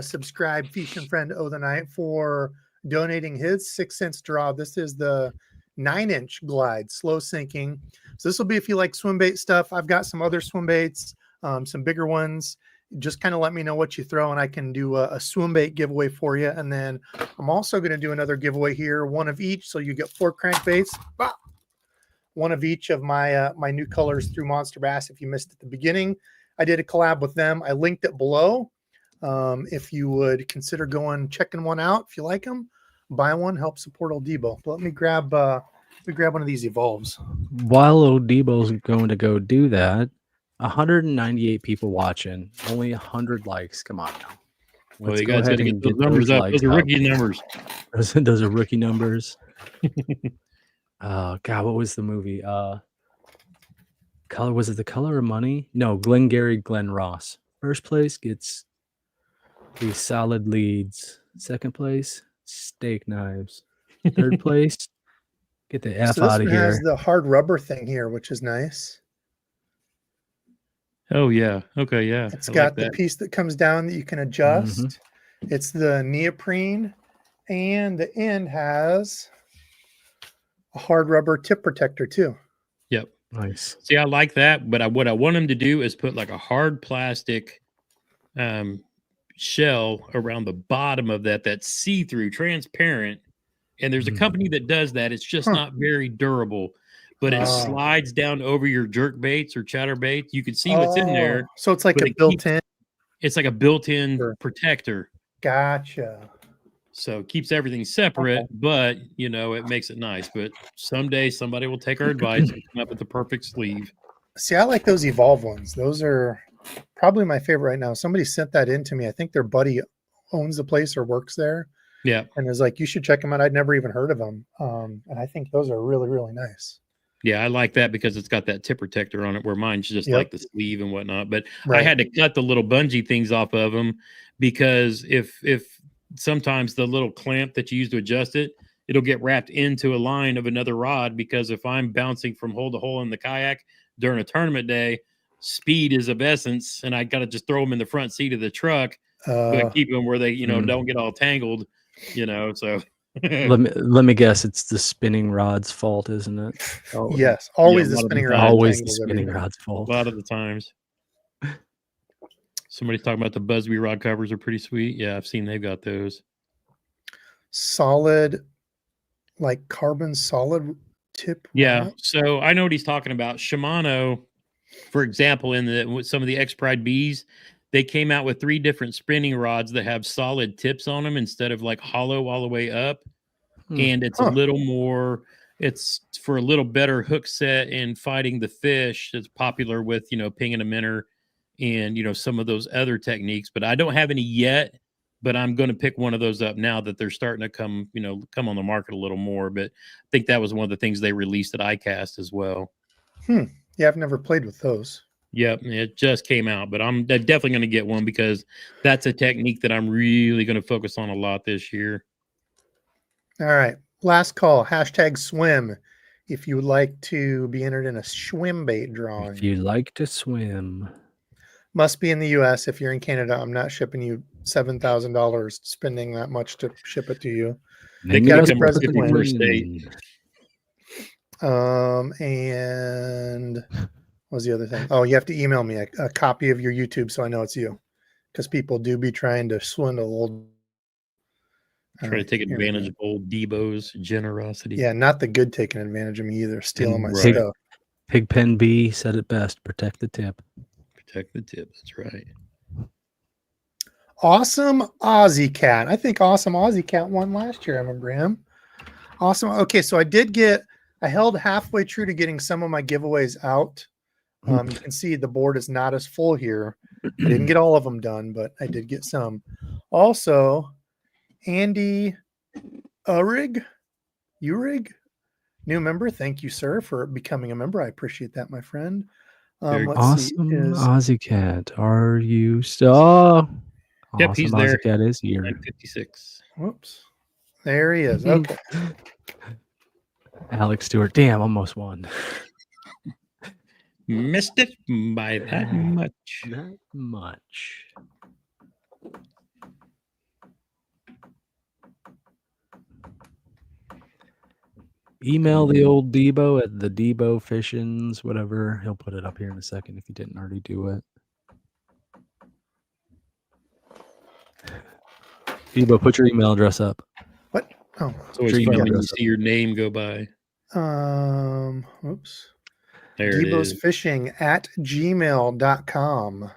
subscribe, Fish and Friend O the Night, for donating his 6 Cents draw. This is the 9-inch glide, slow sinking. So this will be if you like swim bait stuff. I've got some other swim baits, some bigger ones. Just kind of let me know what you throw and I can do a swim bait giveaway for you. And then I'm also going to do another giveaway here, one of each. So you get 4 crankbaits. One of each of my my new colors through Monster Bass. If you missed at the beginning, I did a collab with them. I linked it below. If you would consider checking one out, if you like them, buy one, help support old Debo. But let me grab one of these Evolves. While old Debo's going to go do that, 198 people watching, only 100 likes. Come on now. Let's go ahead and get those numbers up. Those are rookie numbers. Those are rookie numbers. God, what was the movie? Was it The Color of Money? No, Glengarry Glen Ross. First place gets the solid leads. Second place, steak knives. Third place, get the F out of here. This has the hard rubber thing here, which is nice. Oh yeah. Okay, yeah. It's got the piece that comes down that you can adjust. It's the neoprene, and the end has a hard rubber tip protector too. Yep. Nice. See, I like that, but what I want them to do is put like a hard plastic shell around the bottom of that's see-through, transparent. And there's a company that does that. It's just not very durable, but it slides down over your jerk baits or chatter baits. You can see what's in there. So it's like a built-in. It's like a built-in protector. Gotcha. So it keeps everything separate, but it makes it nice. But someday somebody will take our advice and come up with the perfect sleeve. See, I like those Evolve ones. Those are probably my favorite right now. Somebody sent that in to me. I think their buddy owns the place or works there. Yeah. and is like, you should check them out. I'd never even heard of them. And I think those are really, really nice. Yeah, I like that because it's got that tip protector on it, where mine's just like the sleeve and whatnot. But I had to cut the little bungee things off of them, because if sometimes the little clamp that you use to adjust it, it'll get wrapped into a line of another rod, because if I'm bouncing from hole to hole in the kayak during a tournament day, speed is of essence, and I got to just throw them in the front seat of the truck, but keep them where they, don't get all tangled, so. Let me guess, it's the spinning rod's fault, isn't it? Yes, always the spinning rod. Always the spinning rod's fault. A lot of the times. Somebody's talking about the Busby rod covers are pretty sweet. Yeah, I've seen they've got those. Solid, like carbon solid tip. Yeah, rod? so I know what he's talking about. Shimano, for example, with some of the X Pride Bs, they came out with 3 different spinning rods that have solid tips on them instead of like hollow all the way up. And it's a little more, it's for a little better hook set and fighting the fish. It's popular with, pinging a minnow and, some of those other techniques. But I don't have any yet, but I'm going to pick one of those up now that they're starting to come on the market a little more. But I think that was one of the things they released at ICAST as well. Yeah, I've never played with those. Yep, it just came out, but I'm definitely going to get one, because that's a technique that I'm really going to focus on a lot this year. All right, last call. #swim. If you would like to be entered in a swim bait drawing. If you like to swim. Must be in the U.S. If you're in Canada, I'm not shipping you $7,000, spending that much to ship it to you. They got to be present in your state. And what was the other thing? Oh, you have to email me a copy of your YouTube so I know it's you, because people do be trying to swindle old. Trying to take advantage of old DEBO'S generosity. Yeah, not the good taking advantage of me either, stealing my stuff. Pigpen B said it best: protect the tip. Protect the tip. That's right. Awesome Aussie Cat. I think Awesome Aussie Cat won last year. I remember him. Awesome. Okay, so I held halfway true to getting some of my giveaways out. You can see the board is not as full here. I didn't get all of them done, but I did get some. Also, Andy Urig, new member. Thank you, sir, for becoming a member. I appreciate that, my friend. Awesome Aussie Cat. Are you still? Yep, he's there. Aussie Cat is here. 56. Whoops. There he is. Okay. Alex Stewart. Damn, almost won. Missed it by that much. Not much. Email the old Debo at the Debo Fishins, whatever. He'll put it up here in a second if you didn't already do it. Debo, put your email address up. What? Oh, it's always fun when you see your name go by. Oops. There DEBO'S it is. Fishing at gmail.com.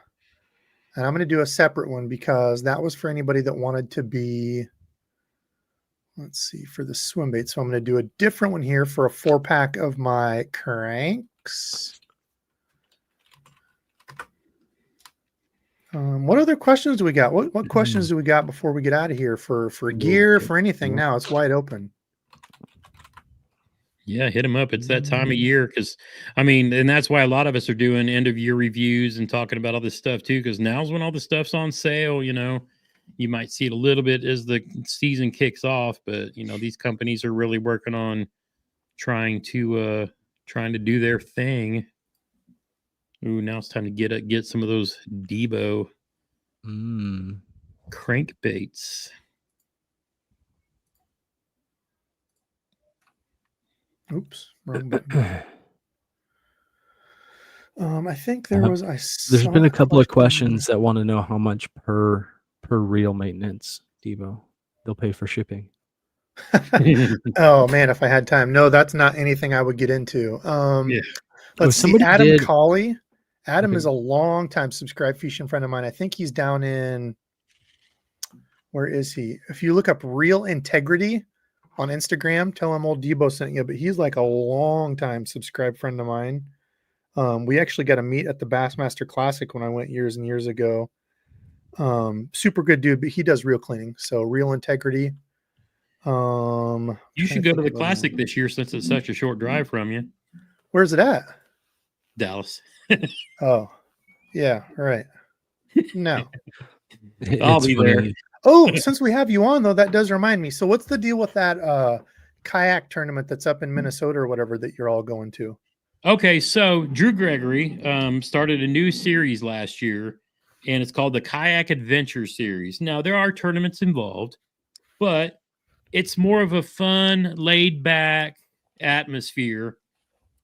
And I'm going to do a separate one because that was for anybody that wanted to be, let's see, for the swim bait. So I'm going to do a different one here for a 4-pack of my cranks. What other questions do we got? What questions do we got before we get out of here for gear, for anything now? It's wide open. Yeah, hit them up. It's that time of year, because and that's why a lot of us are doing end of year reviews and talking about all this stuff too, because now's when all the stuff's on sale. You might see it a little bit as the season kicks off, but these companies are really working on trying to do their thing. Ooh, now it's time to get some of those DEBO crankbaits. Oops, wrong button. I think there was. There's been a couple of questions that want to know how much per reel maintenance, Debo. They'll pay for shipping. Oh man, if I had time. No, that's not anything I would get into. Let's see. Adam Colley. Adam is a long time subscribed fishing friend of mine. I think he's down in, where is he? If you look up Real Integrity on Instagram, tell him old Debo sent you, but he's like a long time subscribed friend of mine. We actually got to meet at the Bassmaster Classic when I went years and years ago. Super good dude, but he does reel cleaning. So Real Integrity. You trying should go to think the of other Classic ones. this year since it's such a short drive from you. Where's it at? Dallas. Oh, yeah, right. No. I'll It's be funny. there. Oh, since we have you on though, that does remind me. So what's the deal with that kayak tournament that's up in Minnesota or whatever that you're all going to? Okay, so Drew Gregory started a new series last year, and it's called the Kayak Adventure Series. Now, there are tournaments involved, but it's more of a fun, laid back atmosphere.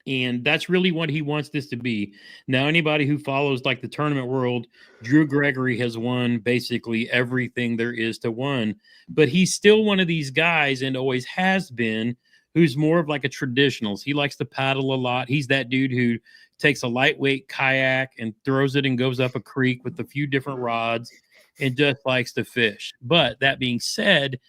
And that's really what he wants this to be. Now, anybody who follows like the tournament world, Drew Gregory has won basically everything there is to win. But he's still one of these guys and always has been who's more of like a traditionalist. He likes to paddle a lot. He's that dude who takes a lightweight kayak and throws it and goes up a creek with a few different rods and just likes to fish. But that being said,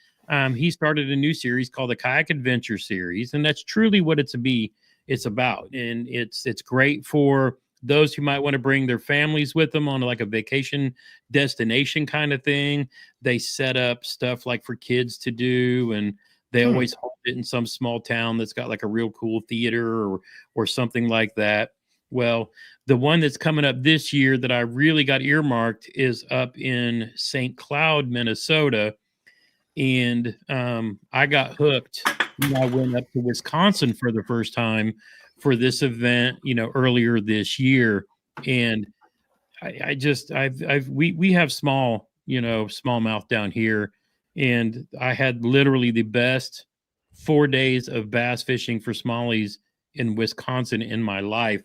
he started a new series called the Kayak Adventure Series, and that's truly what it's about. And it's great for those who might want to bring their families with them on like a vacation destination kind of thing. They set up stuff like for kids to do, and they always hold it in some small town that's got like a real cool theater or something like that. Well, the one that's coming up this year that I really got earmarked is up in St. Cloud, Minnesota. And I got hooked when I went up to Wisconsin for the first time for this event, earlier this year. And we have smallmouth down here. And I had literally the best 4 days of bass fishing for smallies in Wisconsin in my life.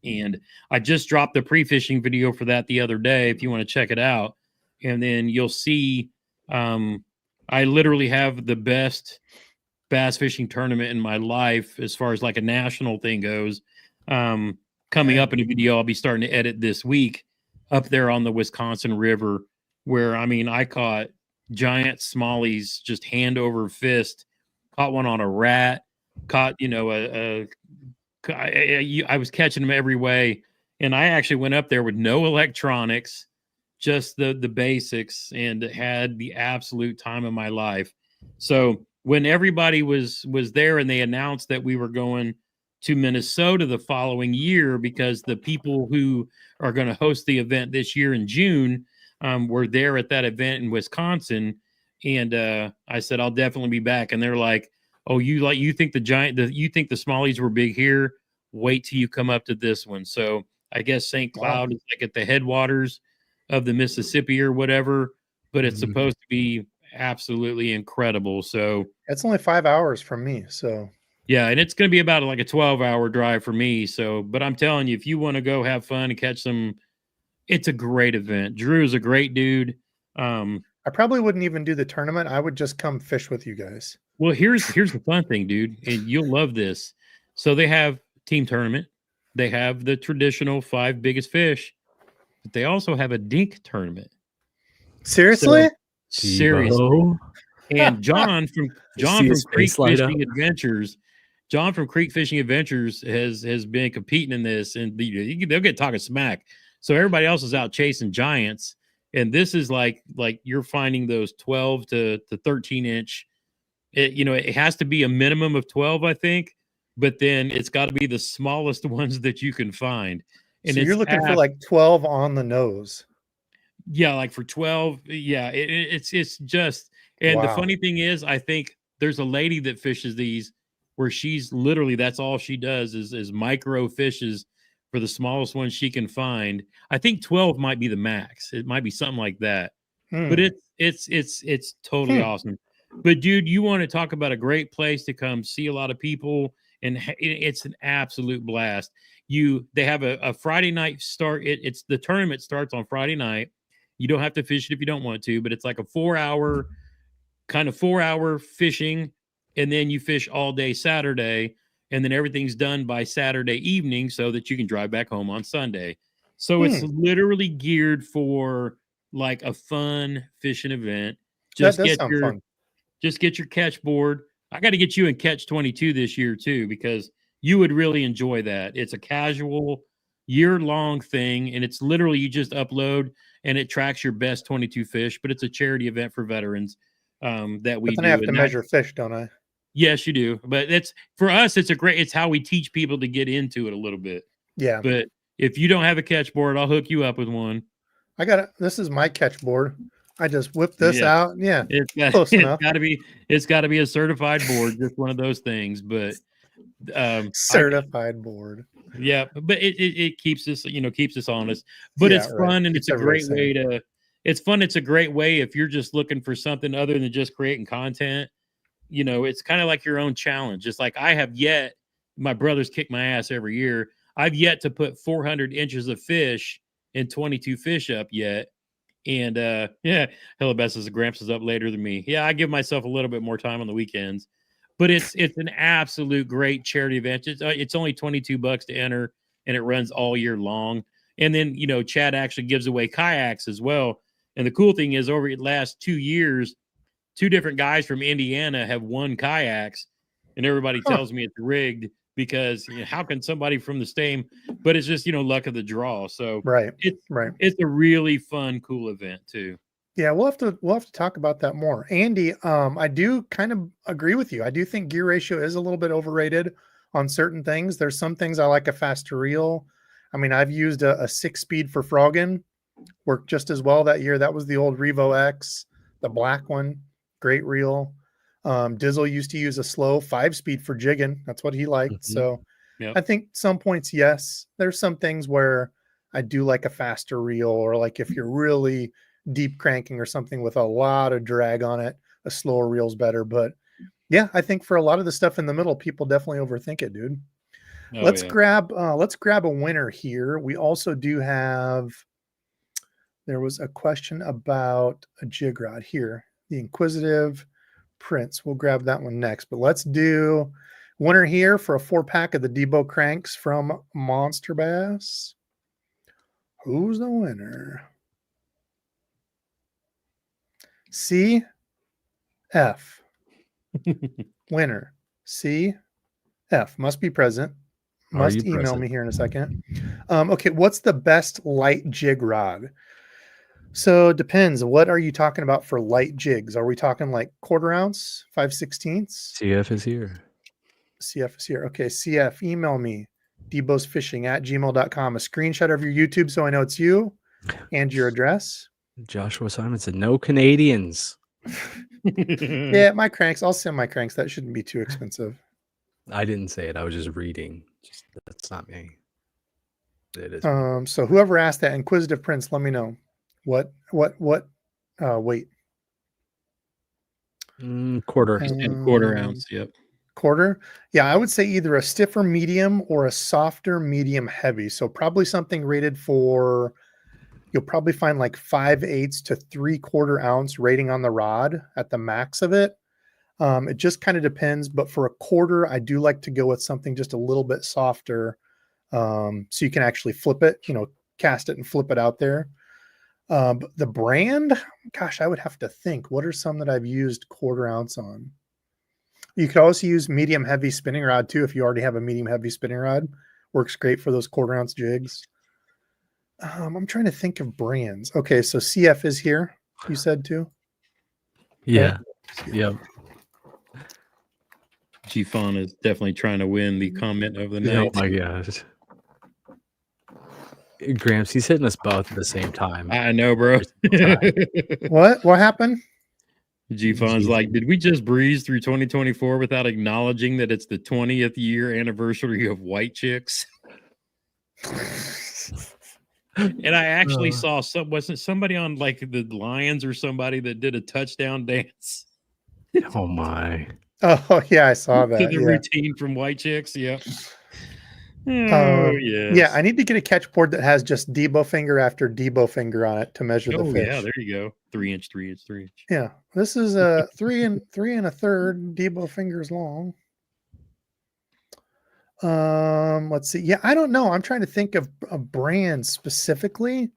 And I just dropped the pre-fishing video for that the other day, if you want to check it out. And then you'll see, I literally have the best bass fishing tournament in my life as far as like a national thing goes. Coming up in a video I'll be starting to edit this week up there on the Wisconsin River, where I caught giant smallies just hand over fist. Caught one on a rat. Caught I was catching them every way, and I actually went up there with no electronics, just the basics, and had the absolute time of my life. So when everybody was there and they announced that we were going to Minnesota the following year, because the people who are going to host the event this year in June were there at that event in Wisconsin, and I said I'll definitely be back. And they're like, "Oh, you think you think the smallies were big here? Wait till you come up to this one." So I guess St. Cloud is like at the headwaters of the Mississippi or whatever, but it's supposed to be absolutely incredible. So it's only 5 hours from me. So yeah, and it's going to be about like a 12-hour drive for me. So, but I'm telling you, if you want to go have fun and catch some, it's a great event. Drew is a great dude. I probably wouldn't even do the tournament. I would just come fish with you guys. Well, here's the fun thing, dude, and you'll love this. So they have team tournament. They have the traditional 5 biggest fish, but they also have a dink tournament. Seriously? So, seriously. And John from Creek Fishing Adventures, has been competing in this, and they'll get talking smack. So everybody else is out chasing giants, and this is like you're finding those 12 to 13 inch. It has to be a minimum of 12, I think, but then it's got to be the smallest ones that you can find. And so you're looking for like 12 on the nose. Yeah, like for 12. Yeah, it's just. And the funny thing is, I think there's a lady that fishes these where she's literally, that's all she does is micro fishes for the smallest ones she can find. I think 12 might be the max. It might be something like that. But it's totally awesome. But dude, you want to talk about a great place to come see a lot of people, and it's an absolute blast. They have a Friday night start. It's the tournament starts on Friday night. You don't have to fish it if you don't want to, but it's like a 4-hour fishing, and then you fish all day Saturday, and then everything's done by Saturday evening so that you can drive back home on Sunday. So it's literally geared for like a fun fishing event. Just get your catch board. I got to get you in catch 22 this year too, because you would really enjoy that. It's a casual year-long thing, and it's literally you just upload and it tracks your best 22 fish, but it's a charity event for veterans. that we But then do. I have to And measure fish, don't I? yes, you do. But it's for us, it's how we teach people to get into it a little bit. Yeah. But if you don't have a catch board, I'll hook you up with one. I got it. This is my catch board. I just whip this Yeah. out. Yeah. It's Close enough. got to be a certified board, just one of those things. But Certified board. yeah, but it keeps us, keeps us honest. But Yeah, it's right. fun and Keeps it's a great everybody way to. It's fun. It's a great way if you're just looking for something other than just creating content. It's kind of like your own challenge. It's like my brothers kick my ass every year. I've yet to put 400 inches of fish and 22 fish up yet. And yeah, Hellebest says Gramps is up later than me. Yeah, I give myself a little bit more time on the weekends. But it's an absolute great charity event. It's only $22 to enter, and it runs all year long. And then, Chad actually gives away kayaks as well. And the cool thing is, over the last 2 years, 2 different guys from Indiana have won kayaks, and everybody tells me it's rigged because how can somebody from the same? But it's just luck of the draw. So right. It's a really fun, cool event too. Yeah, we'll have to talk about that more. Andy, I do kind of agree with you. I do think gear ratio is a little bit overrated on certain things. There's some things I like a faster reel. I mean, I've used a 6-speed for frogging, worked just as well that year. That was the old Revo X, the black one, great reel. Dizzle used to use a slow 5-speed for jigging. That's what he liked. Mm-hmm. So yep. I think some points, yes. There's some things where I do like a faster reel, or like if you're really deep cranking or something with a lot of drag on it, a slower reel's better. But yeah, I think for a lot of the stuff in the middle, people definitely overthink it, dude. Let's grab a winner here. We also do have, there was a question about a jig rod here, the Inquisitive Prince. We'll grab that one next, but let's do winner here for a 4-pack of the DEBO cranks from Monster Bass. Who's the winner? CF. Winner. CF. Must be present. Must email me here in a second. Okay, what's the best light jig rod? So it depends. What are you talking about for light jigs? Are we talking like 1/4 ounce, 5/16? CF is here. CF is here. Okay, CF, email me. DEBO'sFishing@gmail.com. A screenshot of your YouTube so I know it's you and your address. Joshua Simon said no Canadians. Yeah, my cranks. I'll send my cranks. That shouldn't be too expensive. I didn't say it. I was just reading. That's not me. It is. So whoever asked that, Inquisitive Prince, let me know. What? Wait. 1/4. And 1/4 ounce. Yep. 1/4. Yeah, I would say either a stiffer medium or a softer medium heavy. So probably something rated for, you'll probably find like 5/8 to 3/4 ounce rating on the rod at the max of it. It just kind of depends, but for a 1/4, I do like to go with something just a little bit softer, so you can actually flip it, cast it and flip it out there. The brand, gosh, I would have to think. What are some that I've used 1/4 ounce on? You could also use medium heavy spinning rod too. If you already have a medium heavy spinning rod, works great for those 1/4 ounce jigs. I'm trying to think of brands. Okay, so CF is here. You said too. Yeah. Yep. G-Fon is definitely trying to win the comment of the night. Oh my gosh. Gramps, he's hitting us both at the same time. I know, bro. What happened? G-Fon's like, did we just breeze through 2024 without acknowledging that it's the 20th year anniversary of White Chicks? And I actually saw wasn't somebody on like the Lions or somebody that did a touchdown dance? Oh my. Oh yeah, I saw that. To the routine from White Chicks. Yep. Oh yes. Yeah, I need to get a catch board that has just DEBO finger after DEBO finger on it to measure the fish. Yeah, there you go. 3 inch. Yeah, this is a 3 3 1/3 DEBO fingers long. Let's see. Yeah, I don't know. I'm trying to think of a brand specifically.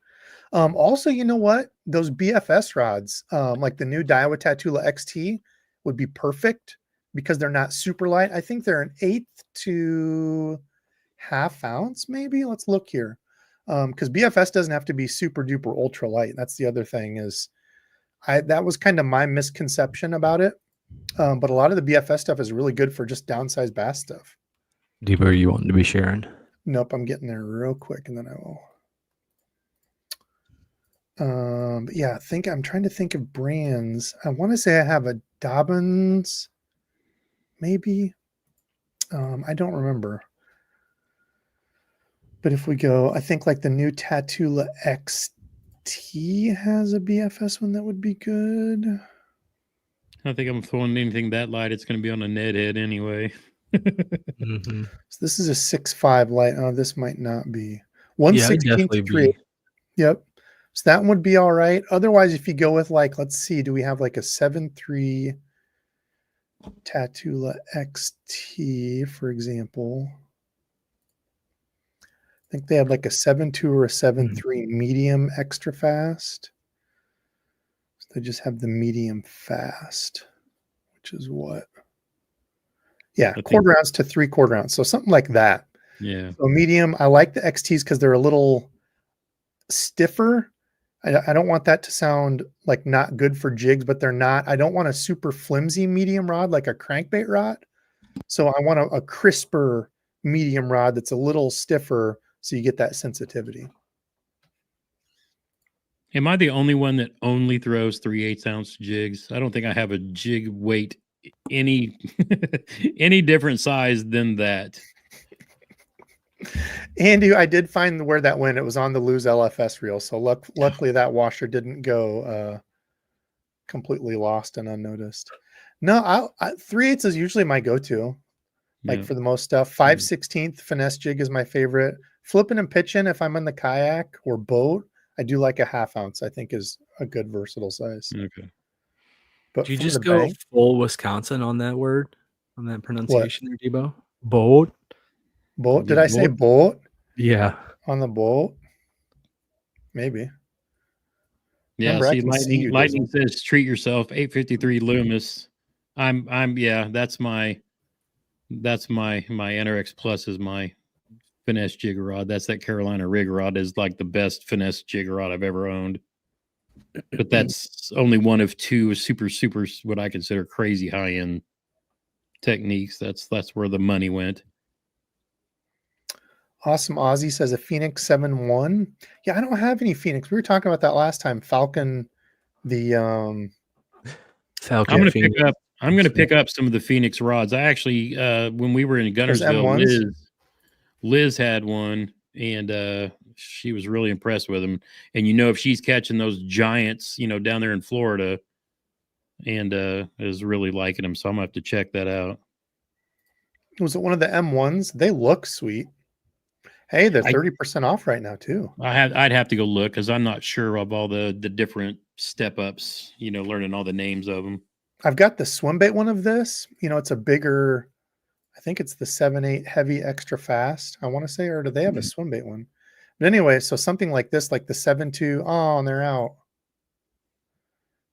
Also, you know what? Those BFS rods, like the new Daiwa Tatula XT, would be perfect because they're not super light. I think they're an 1/8 to 1/2 ounce, maybe. Let's look here. Because BFS doesn't have to be super duper ultra light. That's the other thing is that was kind of my misconception about it. But a lot of the BFS stuff is really good for just downsized bass stuff. Debo, are you wanting to be sharing? Nope, I'm getting there real quick, and then I will. But yeah, I'm trying to think of brands. I want to say I have a Dobbins, maybe. I don't remember. But if we go, I think like the new Tatula XT has a BFS one that would be good. I don't think I'm throwing anything that light. It's going to be on a Ned head anyway. Mm-hmm. So this is a 6.5 light. Oh, this might not be. Yeah, it'd 1/16 definitely to 3. be. Yep. So that one would be all right. Otherwise, if you go with like, let's see, do we have like a 7.3 Tatula XT, for example? I think they have like a 7.2 or a 7.3 medium extra fast. So they just have the medium fast, which is what? Yeah, quarter ounce to 3/4 ounce. So something like that. Yeah. So medium. I like the XTs because they're a little stiffer. I don't want that to sound like not good for jigs, but they're not. I don't want a super flimsy medium rod like a crankbait rod. So I want a crisper medium rod that's a little stiffer so you get that sensitivity. Am I the only one that only throws 3/8 ounce jigs? I don't think I have a jig weight any any different size than that. Andy, I did find where that went. It was on the Lose LFS reel. So luckily that washer didn't go completely lost and unnoticed. No, 3/8 is usually my go-to. Like for the most stuff. 5/16 finesse jig is my favorite. Flipping and pitching if I'm in the kayak or boat, I do like a 1/2 ounce. I think is a good versatile size. Okay. But Do you from just the go bank, full Wisconsin on that word, on that pronunciation there, Debo? Boat? boat? Did I say boat Yeah. on the boat? Maybe. Yeah. Remember, I See, can see you, Lightning says treat yourself. 853 Loomis. Yeah. That's my NRX Plus is my finesse jig rod. That's that Carolina rig rod is like the best finesse jig rod I've ever owned. But that's only one of two super what I consider crazy high end techniques. That's where the money went. Awesome Aussie says a Phoenix 7.1. Yeah, I don't have any Phoenix. We were talking about that last time. Falcon, the Falcon I'm gonna pick up some of the Phoenix rods. I actually when we were in Gunnersville, Liz had one and she was really impressed with them. And if she's catching those giants, down there in Florida and is really liking them. So I'm gonna have to check that out. Was it one of the M1s? They look sweet. Hey, they're 30% off right now too. I'd have to go look because I'm not sure of all the different step ups, learning all the names of them. I've got the swim bait one of this. It's a bigger, I think it's the 7.8 heavy extra fast, I want to say, or do they have a swim bait one? But anyway, so something like this, like the 7.2. Oh, and they're out.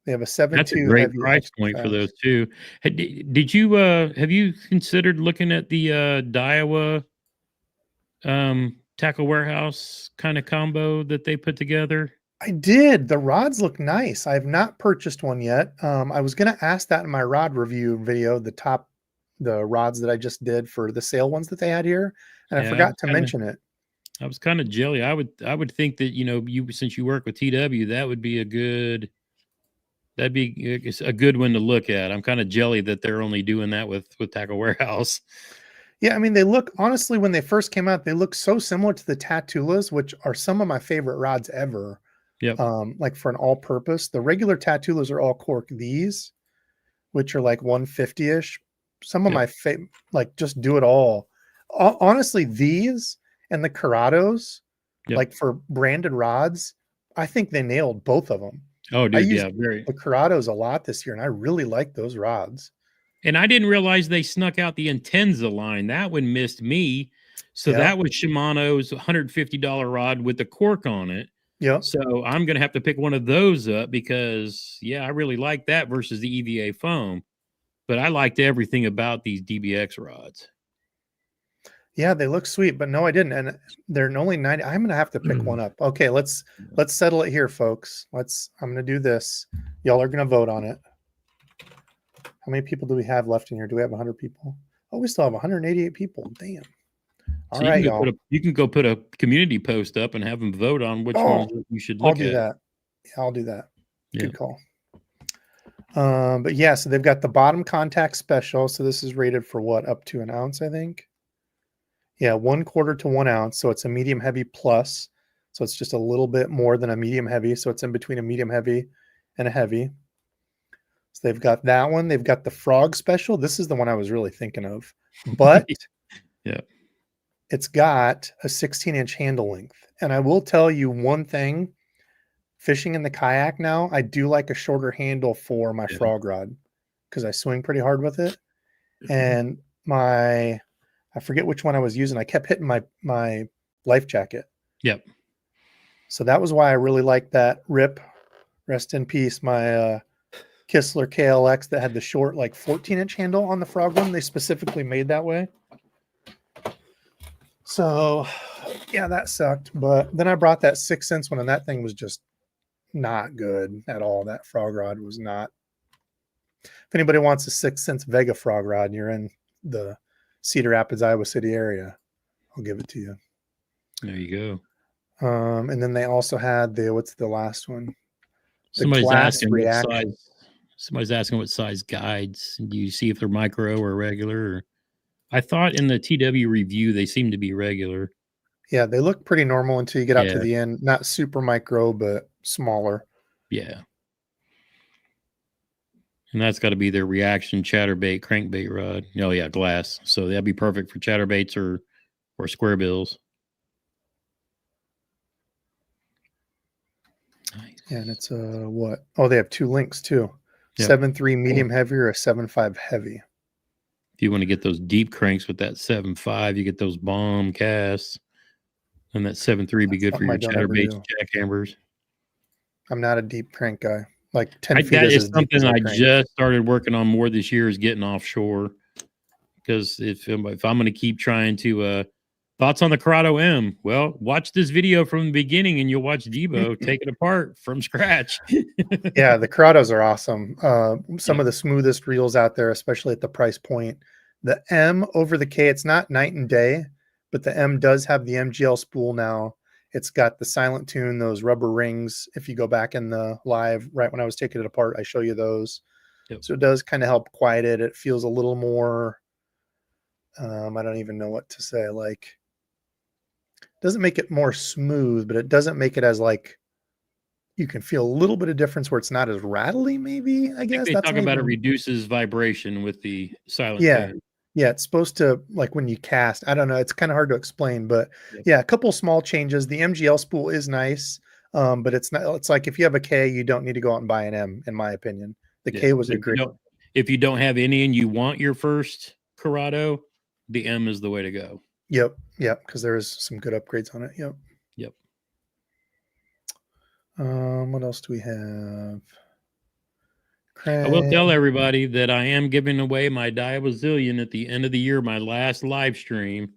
They have a 7.2. That's a great price point for those too. Did you have you considered looking at the Daiwa Tackle Warehouse kind of combo that they put together? I did. The rods look nice. I have not purchased one yet. I was going to ask that in my rod review video, the rods that I just did for the sale ones that they had here, and I forgot to mention it. I was kind of jelly. I would think that you since you work with TW, that'd be a good one to look at. I'm kind of jelly that they're only doing that with Tackle Warehouse. Yeah, I mean, they look, honestly, when they first came out, they look so similar to the Tatulas, which are some of my favorite rods ever. Yep. Like for an all-purpose. The regular Tatulas are all cork these, which are like 150-ish. Some of my like just do it all. Honestly, these and the Curados, like for branded rods, I think they nailed both of them. Oh, dude, I used the Curados a lot this year, and I really like those rods. And I didn't realize they snuck out the Intenza line. That one missed me. So that was Shimano's $150 rod with the cork on it. Yeah. So I'm going to have to pick one of those up because, I really like that versus the EVA foam. But I liked everything about these DBX rods. Yeah, they look sweet, but no, I didn't. And they're only 90. I'm going to have to pick one up. Okay, let's settle it here, folks. I'm going to do this. Y'all are going to vote on it. How many people do we have left in here? Do we have 100 people? Oh, we still have 188 people. Damn. All So right, y'all. you can go put a community post up and have them vote on which Oh, ones you should I'll look do at. that. Yeah, I'll do that. Yeah. Good call. But yeah, so they've got the bottom contact special. So this is rated for what? Up to an ounce, I think. Yeah, 1/4 to 1 ounce. So it's a medium heavy plus. So it's just a little bit more than a medium heavy. So it's in between a medium heavy and a heavy. So they've got that one. They've got the frog special. This is the one I was really thinking of. But yeah, it's got a 16-inch handle length. And I will tell you one thing. Fishing in the kayak now, I do like a shorter handle for my frog rod because I swing pretty hard with it. And I forget which one I was using. I kept hitting my life jacket. Yep. So that was why I really liked that rip. Rest in peace, my Kistler KLX that had the short, like 14-inch handle on the frog one. They specifically made that way. So yeah, that sucked. But then I brought that 6 cents one, and that thing was just not good at all. That frog rod was not. If anybody wants a 6 cents Vega frog rod and you're in the Cedar Rapids, Iowa City area, I'll give it to you. There you go. And then they also had what's the last one? Somebody's asking what size guides. Do you see if they're micro or regular? Or, I thought in the TW review they seem to be regular. Yeah, they look pretty normal until you get out to the end. Not super micro, but smaller. Yeah. And that's got to be their reaction chatterbait crankbait rod. Oh yeah, glass. So that'd be perfect for chatterbaits or square bills. Nice. Yeah, and it's what? Oh, they have 2 links too. Yep. 7.3 medium heavy or a 7.5 heavy. If you want to get those deep cranks with that 7.5, you get those bomb casts. And that 7.3 be good for your chatterbaits, jackhammers. I'm not a deep crank guy. Like 10 feet that is something I just started working on more this year is getting offshore. Because if I'm going to keep trying to thoughts on the Corrado M, well, watch this video from the beginning and you'll watch Debo take it apart from scratch. Yeah, the Corrados are awesome. Some of the smoothest reels out there, especially at the price point. The M over the K, it's not night and day, but the M does have the MGL spool now. It's got the silent tune, those rubber rings. If you go back in the live, right when I was taking it apart, I show you those. Yep. So it does kind of help quiet it. It feels a little more, I don't even know what to say. Like, doesn't make it more smooth, but it doesn't make it as like, you can feel a little bit of difference where it's not as rattly, maybe, I guess. They talk about it reduces vibration with the silent tune. Yeah, it's supposed to, like when you cast, I don't know, it's kind of hard to explain, but yeah, a couple small changes. The MGL spool is nice, but it's not, it's like if you have a K, you don't need to go out and buy an M, in my opinion. The K was a great. If you don't have any and you want your first Corrado, the M is the way to go. Yep, because there is some good upgrades on it. Yep. What else do we have? I will tell everybody that I am giving away my DEBO'S at the end of the year, my last live stream.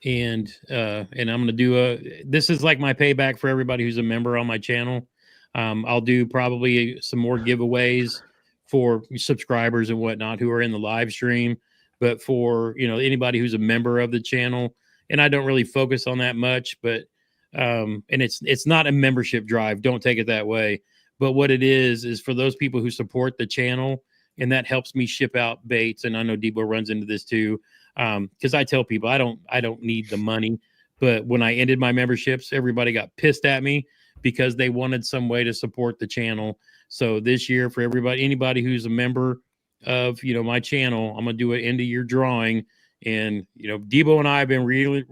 And I'm going to do this is like my payback for everybody who's a member on my channel. I'll do probably some more giveaways for subscribers and whatnot who are in the live stream, but for, anybody who's a member of the channel, and I don't really focus on that much, but, and it's not a membership drive. Don't take it that way. But what it is for those people who support the channel, and that helps me ship out baits. And I know Debo runs into this too. Because I tell people I don't need the money. But when I ended my memberships, everybody got pissed at me because they wanted some way to support the channel. So this year, for anybody who's a member of my channel, I'm gonna do an end of year drawing. And Debo and I have been really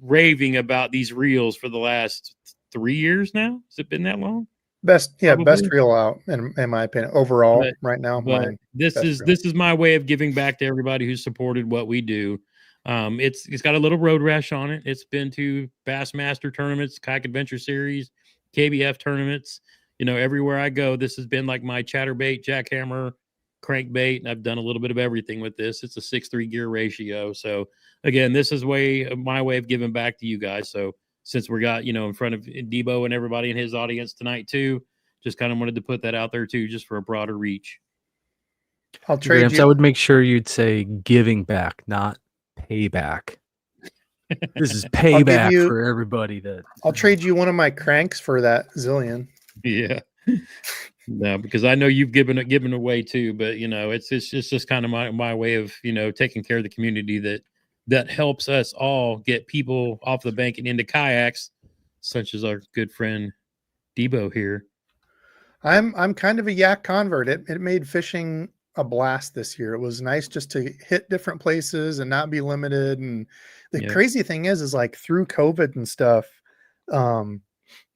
raving about these reels for the last 3 years now. Has it been that long? Best reel out in my opinion overall right now. This is my way of giving back to everybody who supported what we do. It's got a little road rash on it. It's been to Bassmaster tournaments, Kayak Adventure Series, KBF tournaments. Everywhere I go, this has been like my chatterbait, jackhammer, crankbait, and I've done a little bit of everything with this. It's a 6:3 gear ratio. So again, this is my way of giving back to you guys. So since we got, in front of Debo and everybody in his audience tonight too, just kind of wanted to put that out there too, just for a broader reach. I'll trade Gramps, I you. would make sure you'd say giving back, not payback. This is payback you- for everybody that I'll trade you one of my cranks for that zillion. Yeah. No, because I know you've given away too, but you know, it's just kind of my way of, you know, taking care of the community that helps us all get people off the bank and into kayaks, such as our good friend Debo here. I'm kind of a yak convert. It made fishing a blast this year. It was nice just to hit different places and not be limited. And the crazy thing is like through COVID and stuff,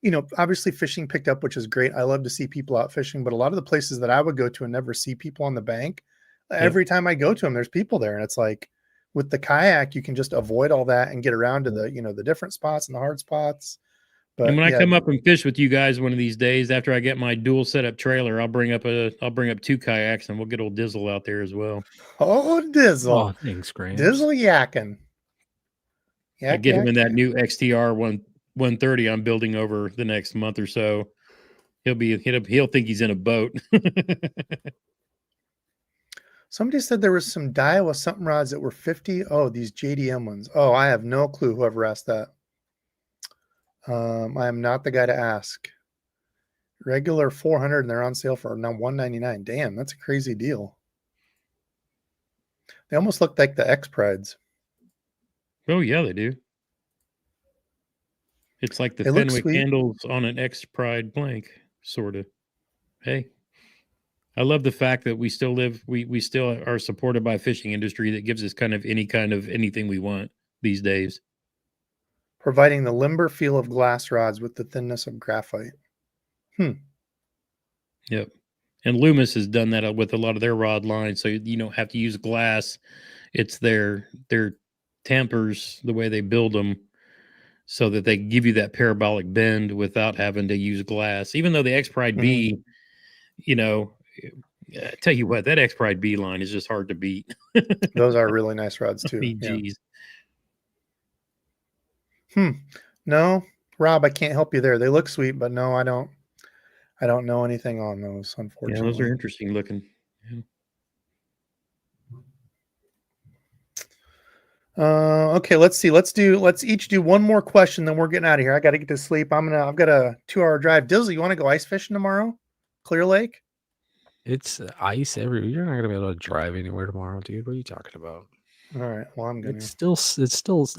you know, obviously fishing picked up, which is great. I love to see people out fishing, but a lot of the places that I would go to and never see people on the bank, every time I go to them, there's people there. And it's like with the kayak, you can just avoid all that and get around to the, you know, the different spots and the hard spots. But and when I come up and fish with you guys one of these days, after I get my dual setup trailer, I'll bring up 2 kayaks and we'll get old Dizzle out there as well. Oh, Dizzle. Oh, thanks, Gramps. Dizzle yakking. I get him in that new XTR 130 I'm building over the next month or so. He'll think he's in a boat. Somebody said there was some Daiwa something rods that were 50. Oh, these JDM ones. Oh, I have no clue whoever asked that. I am not the guy to ask. Regular 400 and they're on sale for now $199. Damn, that's a crazy deal. They almost look like the X Prides. Oh yeah, they do. It's like the Fenwick handles on an X Pride blank, sort of. Hey, I love the fact that we still are supported by a fishing industry that gives us kind of anything we want these days. Providing the limber feel of glass rods with the thinness of graphite. Yep. And Loomis has done that with a lot of their rod lines, so you don't have to use glass. It's their tampers, the way they build them, so that they give you that parabolic bend without having to use glass. Even though the X Pride B, you know, I tell you what, that X Pride B line is just hard to beat. Those are really nice rods too. Geez. No, Rob, I can't help you there. They look sweet, but no, I don't know anything on those, unfortunately. Yeah, those are interesting looking. Yeah. Okay, let's see. Let's each do one more question, then we're getting out of here. I got to get to sleep. I've got a 2-hour drive. Dizzle, you want to go ice fishing tomorrow? Clear Lake? It's ice everywhere. You're not gonna be able to drive anywhere tomorrow, dude. What are you talking about? All right. Well, I'm gonna. It's still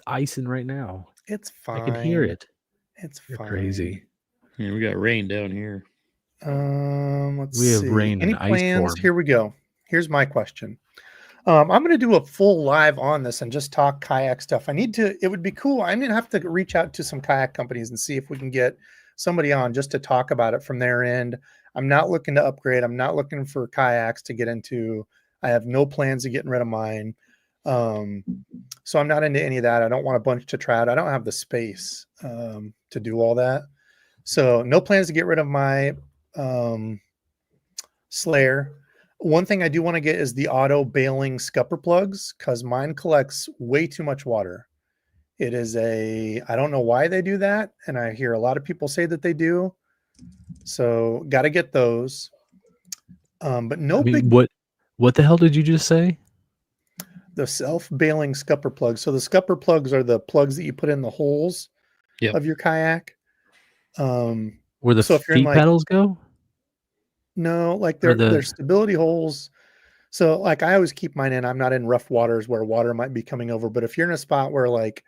icing right now. It's fine. I can hear it. It's You're fine. Crazy. Yeah, we got rain down here. Let's We have see. rain Any and ice plans? form. Here we go. Here's my question. I'm going to do a full live on this and just talk kayak stuff. It would be cool. I'm going to have to reach out to some kayak companies and see if we can get somebody on just to talk about it from their end. I'm not looking to upgrade. I'm not looking for kayaks to get into. I have no plans of getting rid of mine. So I'm not into any of that. I don't want a bunch to trout. I don't have the space to do all that. So no plans to get rid of my Slayer. One thing I do want to get is the auto bailing scupper plugs, because mine collects way too much water. It is I don't know why they do that, and I hear a lot of people say that they do. So got to get those. But no big. What the hell did you just say? The self-bailing scupper plugs. So the scupper plugs are the plugs that you put in the holes of your kayak. Where the feet pedals go? No, like they're stability holes. So like I always keep mine in. I'm not in rough waters where water might be coming over. But if you're in a spot where like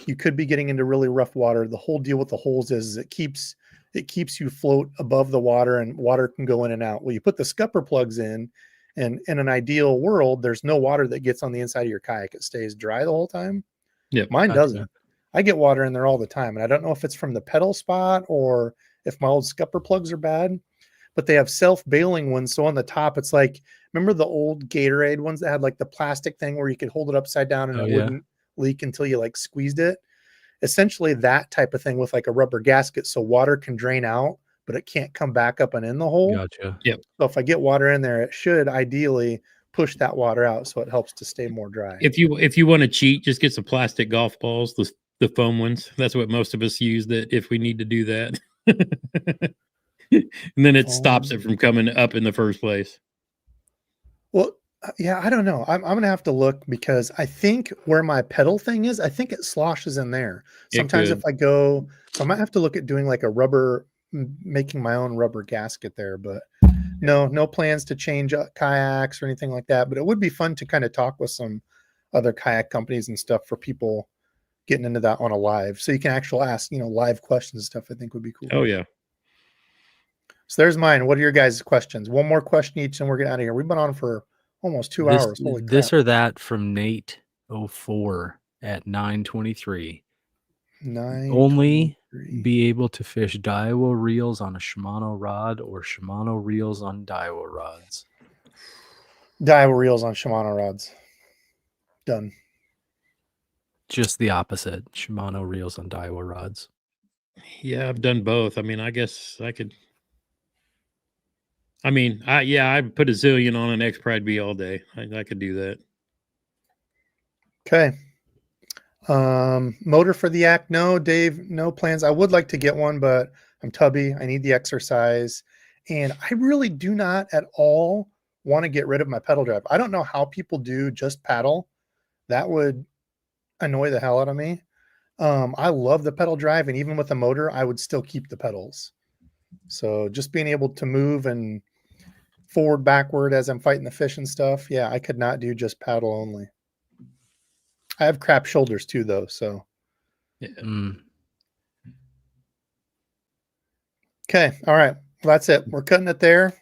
you could be getting into really rough water, the whole deal with the holes is it keeps you float above the water and water can go in and out. Well, you put the scupper plugs in, and in an ideal world, there's no water that gets on the inside of your kayak. It stays dry the whole time. Yeah, mine doesn't. I get water in there all the time, and I don't know if it's from the pedal spot or if my old scupper plugs are bad. But they have self-bailing ones. So on the top, it's like, remember the old Gatorade ones that had like the plastic thing where you could hold it upside down and it wouldn't leak until you like squeezed it? Essentially that type of thing with like a rubber gasket. So water can drain out, but it can't come back up and in the hole. Gotcha. Yep. So if I get water in there, it should ideally push that water out so it helps to stay more dry. If you want to cheat, just get some plastic golf balls, the foam ones. That's what most of us use that if we need to do that. and then it stops it from coming up in the first place. Well, yeah, I don't know. I'm gonna have to look because I think where my pedal thing is, I think it sloshes in there. Sometimes if I go, so I might have to look at doing like a rubber, making my own rubber gasket there. But no plans to change kayaks or anything like that. But it would be fun to kind of talk with some other kayak companies and stuff for people getting into that on a live, so you can actually ask, live questions and stuff. I think would be cool. Oh yeah. So there's mine. What are your guys' questions? One more question each, and we're getting out of here. We've been on for almost 2 hours. Holy crap. This or that from Nate 04 at 9:23. Only be able to fish Daiwa reels on a Shimano rod or Shimano reels on Daiwa rods. Daiwa reels on Shimano rods. Done. Just the opposite. Shimano reels on Daiwa rods. Yeah, I've done both. I mean, I guess I could. I mean, I put a zillion on an X Pride B all day. I could do that. Okay. Motor for the Yak? No, Dave, no plans. I would like to get one, but I'm tubby. I need the exercise. And I really do not at all want to get rid of my pedal drive. I don't know how people do just paddle. That would annoy the hell out of me. I love the pedal drive, and even with a motor, I would still keep the pedals. So just being able to move and forward, backward as I'm fighting the fish and stuff. Yeah, I could not do just paddle only. I have crap shoulders too, though. So, yeah. Okay. All right. Well, that's it. We're cutting it there.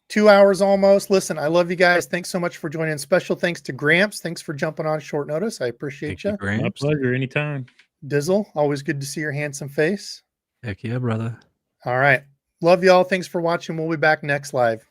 2 hours almost. Listen, I love you guys. Thanks so much for joining. Special thanks to Gramps. Thanks for jumping on short notice. I appreciate you. My pleasure. Anytime. Dizzle, always good to see your handsome face. Heck yeah, brother. All right. Love y'all. Thanks for watching. We'll be back next live.